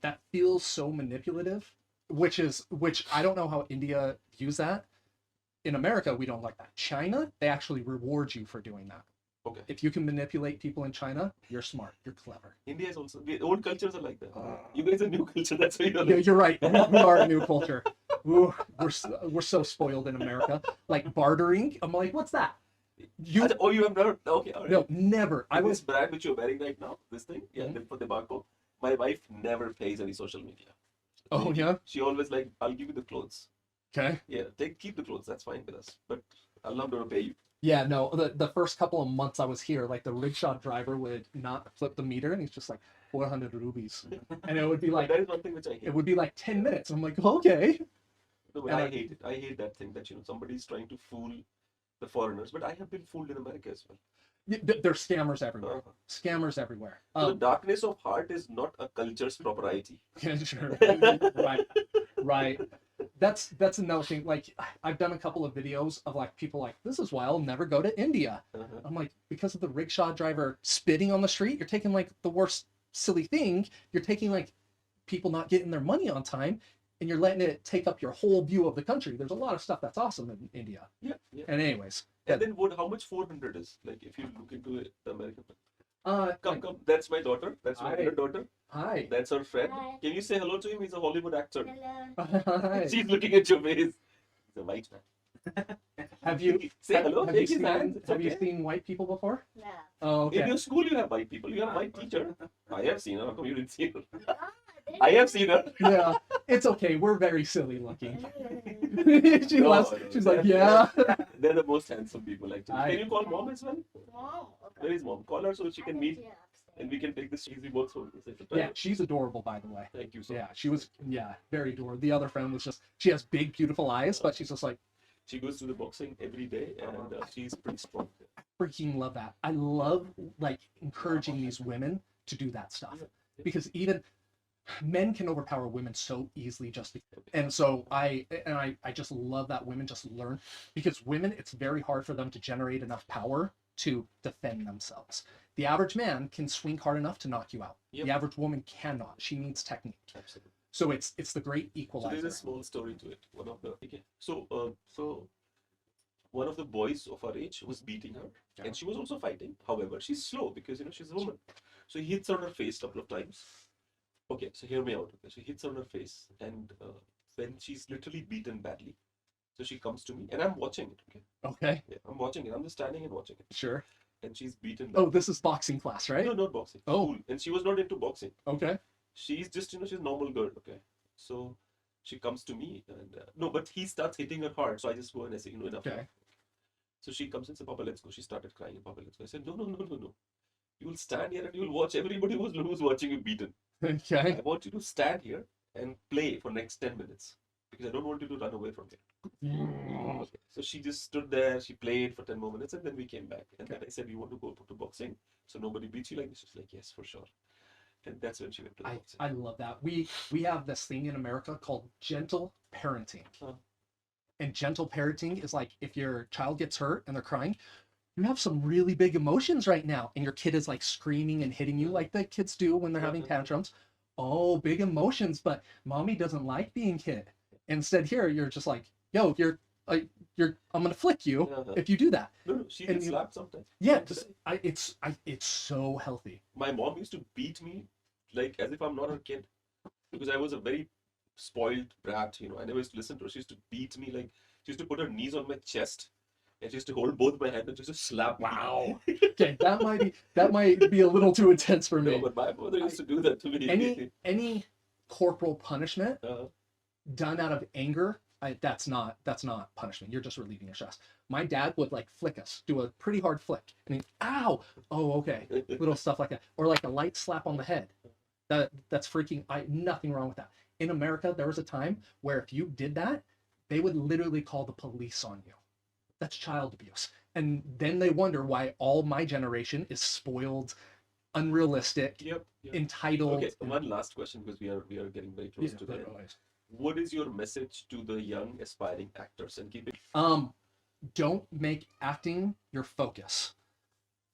That feels so manipulative, which I don't know how India views that. In America, we don't like that. China, they actually reward you for doing that. Okay. If you can manipulate people in China, you're smart, you're clever. India is also, the old cultures are like that. You guys are new culture, that's why you're Yeah, like, you're right. We are a new culture. Ooh, we're so spoiled in America. Like bartering, I'm like, what's that? You oh, you have never, okay, all right. no, never. I This was brand which you're wearing right now, this thing, yeah, for the barcode, my wife never pays any social media. oh yeah, She always like, I'll give you the clothes. okay. Yeah, keep the clothes, that's fine with us. But I'm not going to pay you. Yeah, no, the first couple of months I was here, like the rickshaw driver would not flip the meter and he's just like 400 rupees. And it would be like that is one thing which I hate. it would be like 10 minutes. I'm like, okay. No, but I hate it. I hate that thing that somebody's trying to fool the foreigners. But I have been fooled in America as well. There's scammers everywhere. Scammers everywhere. So the darkness of heart is not a culture's propriety. Yeah, sure. Right. That's another thing. Like I've done a couple of videos of like people like, this is why I'll never go to India. I'm like, because of the rickshaw driver spitting on the street, you're taking like the worst silly thing. You're taking like people not getting their money on time, and you're letting it take up your whole view of the country. There's a lot of stuff that's awesome in India. Yeah. And anyways. And then how much 400 is? Like if you look into it, the American. Come. That's my daughter. That's my other daughter. Hi. That's her friend. Hi. Can you say hello to him? He's a Hollywood actor. Hello. Hi. She's looking at your face. He's a white man. Have you say hello? Have you Shake his seen, hand. It's have you okay. seen white people before? No. Oh, In okay. your school, you have white people. You have a white teacher. I have seen her. How come you didn't see her? Ah, I have seen her. Yeah, it's okay. We're very silly looking. they- She No, laughs. no, She's they're- like, yeah. They're the most handsome people, actually. I- Can you call mom as well? Mom, okay. Where is mom? Call her so she can meet Yeah, and we can take this easy both so Yeah, she's adorable, by the way. Thank you so Yeah, much. she was, very adorable. The other friend was just, she has big, beautiful eyes, but she's just like, She goes to the boxing every day and she's pretty strong. freaking love that. I love, like, encouraging these women to do that stuff. Yeah. Because even men can overpower women so easily and so I just love that women just learn, because women, it's very hard for them to generate enough power to defend themselves. The average man can swing hard enough to knock you out. Yep. The average woman cannot. She needs technique. Absolutely. So it's the great So equalizer. there's a small story to it. One of the so one of the boys of our age was beating her, and she was also fighting. However, she's slow because she's a woman. So he hits her on her face a couple of times. Okay, so hear me out. Okay, so he hits her on her face, and when she's literally beaten badly, so she comes to me, and I'm watching it. Okay, Okay, yeah, I'm watching it. I'm just standing and watching it, sure. and she's beaten. Oh, badly. this is boxing class, right? No, not boxing. Oh. School. And she was not into boxing. Okay. She's just she's a normal girl. Okay, so she comes to me and no, but he starts hitting her hard, so I just go and I say, enough. Okay. So she comes and says, Papa, let's go. She started crying. Papa, let's go. I said, no. You will stand here and you will watch everybody who's watching you beaten. Okay. I want you to stand here and play for next 10 minutes because I don't want you to run away from here. Okay. So she just stood there. She played for 10 more minutes and then we came back. And then I said, you want to go to boxing? So nobody beats you like this. She's like, yes, for sure. And that's when she went to the boxing. I love that. We have this thing in America called gentle parenting. Huh. And gentle parenting is like, if your child gets hurt and they're crying, you have some really big emotions right now, and your kid is like screaming and hitting you like the kids do when they're having tantrums. Oh, big emotions, but mommy doesn't like being hit. Instead, here you're just like, yo, I'm gonna flick you if you do that. No, she And gets you- slapped sometimes. Yeah, Don't say. it's so healthy. My mom used to beat me like as if I'm not her kid because I was a very spoiled brat, I never used to listen to her. She used to beat me like she used to put her knees on my chest and she used to hold both my hands and just to slap me. Wow. Okay, that might be a little too intense for No, me. but my mother used to do that to me. Any corporal punishment Uh, done out of anger, that's not punishment. You're just relieving your stress. My dad would like flick us, do a pretty hard flick, and he'd, ow, oh okay, little stuff like that, or like a light slap on the head. That's freaking. Nothing wrong with that. In America, there was a time where if you did that, they would literally call the police on you. That's child abuse. And then they wonder why all my generation is spoiled, unrealistic, Yep. entitled. Okay, one last question because we are getting very close Yeah, to the end. otherwise. What is your message to the young aspiring actors, and keep it Don't make acting your focus.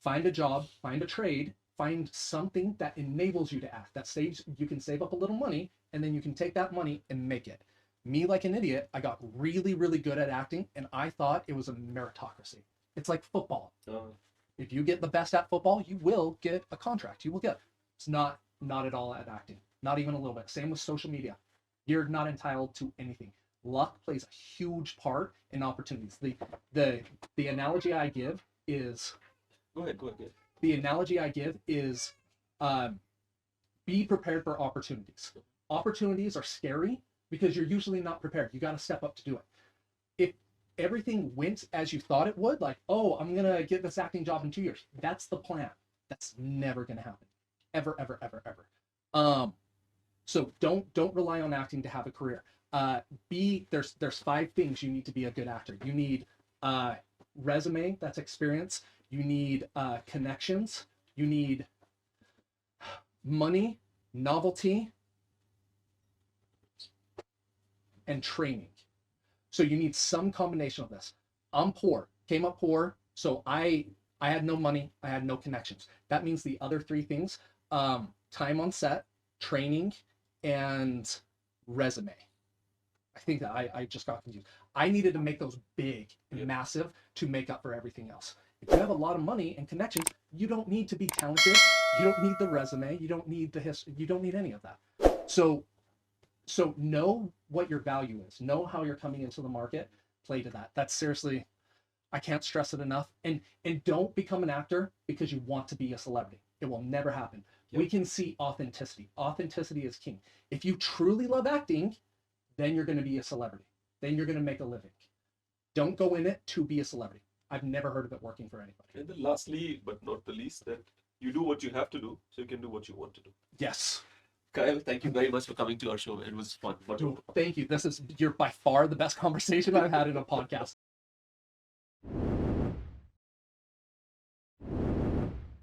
Find a job, find a trade, find something that enables you to act. That saves, you can save up a little money, and then you can take that money and make it. Me, like an idiot, I got really, really good at acting, and I thought it was a meritocracy. It's like football. If you get the best at football, you will get a contract. You will get. It's not at all at acting. Not even a little bit. Same with social media. You're not entitled to anything. Luck plays a huge part in opportunities. The analogy I give is Go ahead. the analogy I give is be prepared for opportunities. Opportunities are scary because you're usually not prepared. You got to step up to do it. If everything went as you thought it would, like, oh, I'm going to get this acting job in 2 years. That's the plan. That's never going to happen. Ever, ever, ever, ever. So don't rely on acting to have a career. There's 5 things you need to be a good actor. You need resume, that's experience. You need connections. You need money, novelty, and training. So you need some combination of this. I'm poor, came up poor, so I had no money, I had no connections. That means the other 3 things, time on set, training, and resume. I think that I just got confused. I needed to make those big and massive to make up for everything else. If you have a lot of money and connections, you don't need to be talented. You don't need the resume. You don't need the history. You don't need any of that. So know what your value is. Know how you're coming into the market. Play to that. That's seriously, I can't stress it enough. And don't become an actor because you want to be a celebrity. It will never happen. We can see authenticity. Authenticity is king. If you truly love acting, then you're going to be a celebrity. Then you're going to make a living. Don't go in it to be a celebrity. I've never heard of it working for anybody. And then lastly, but not the least, that you do what you have to do so you can do what you want to do. Yes. Kyle, thank you very much for coming to our show. It was fun. Thank you. You're by far the best conversation I've had in a podcast.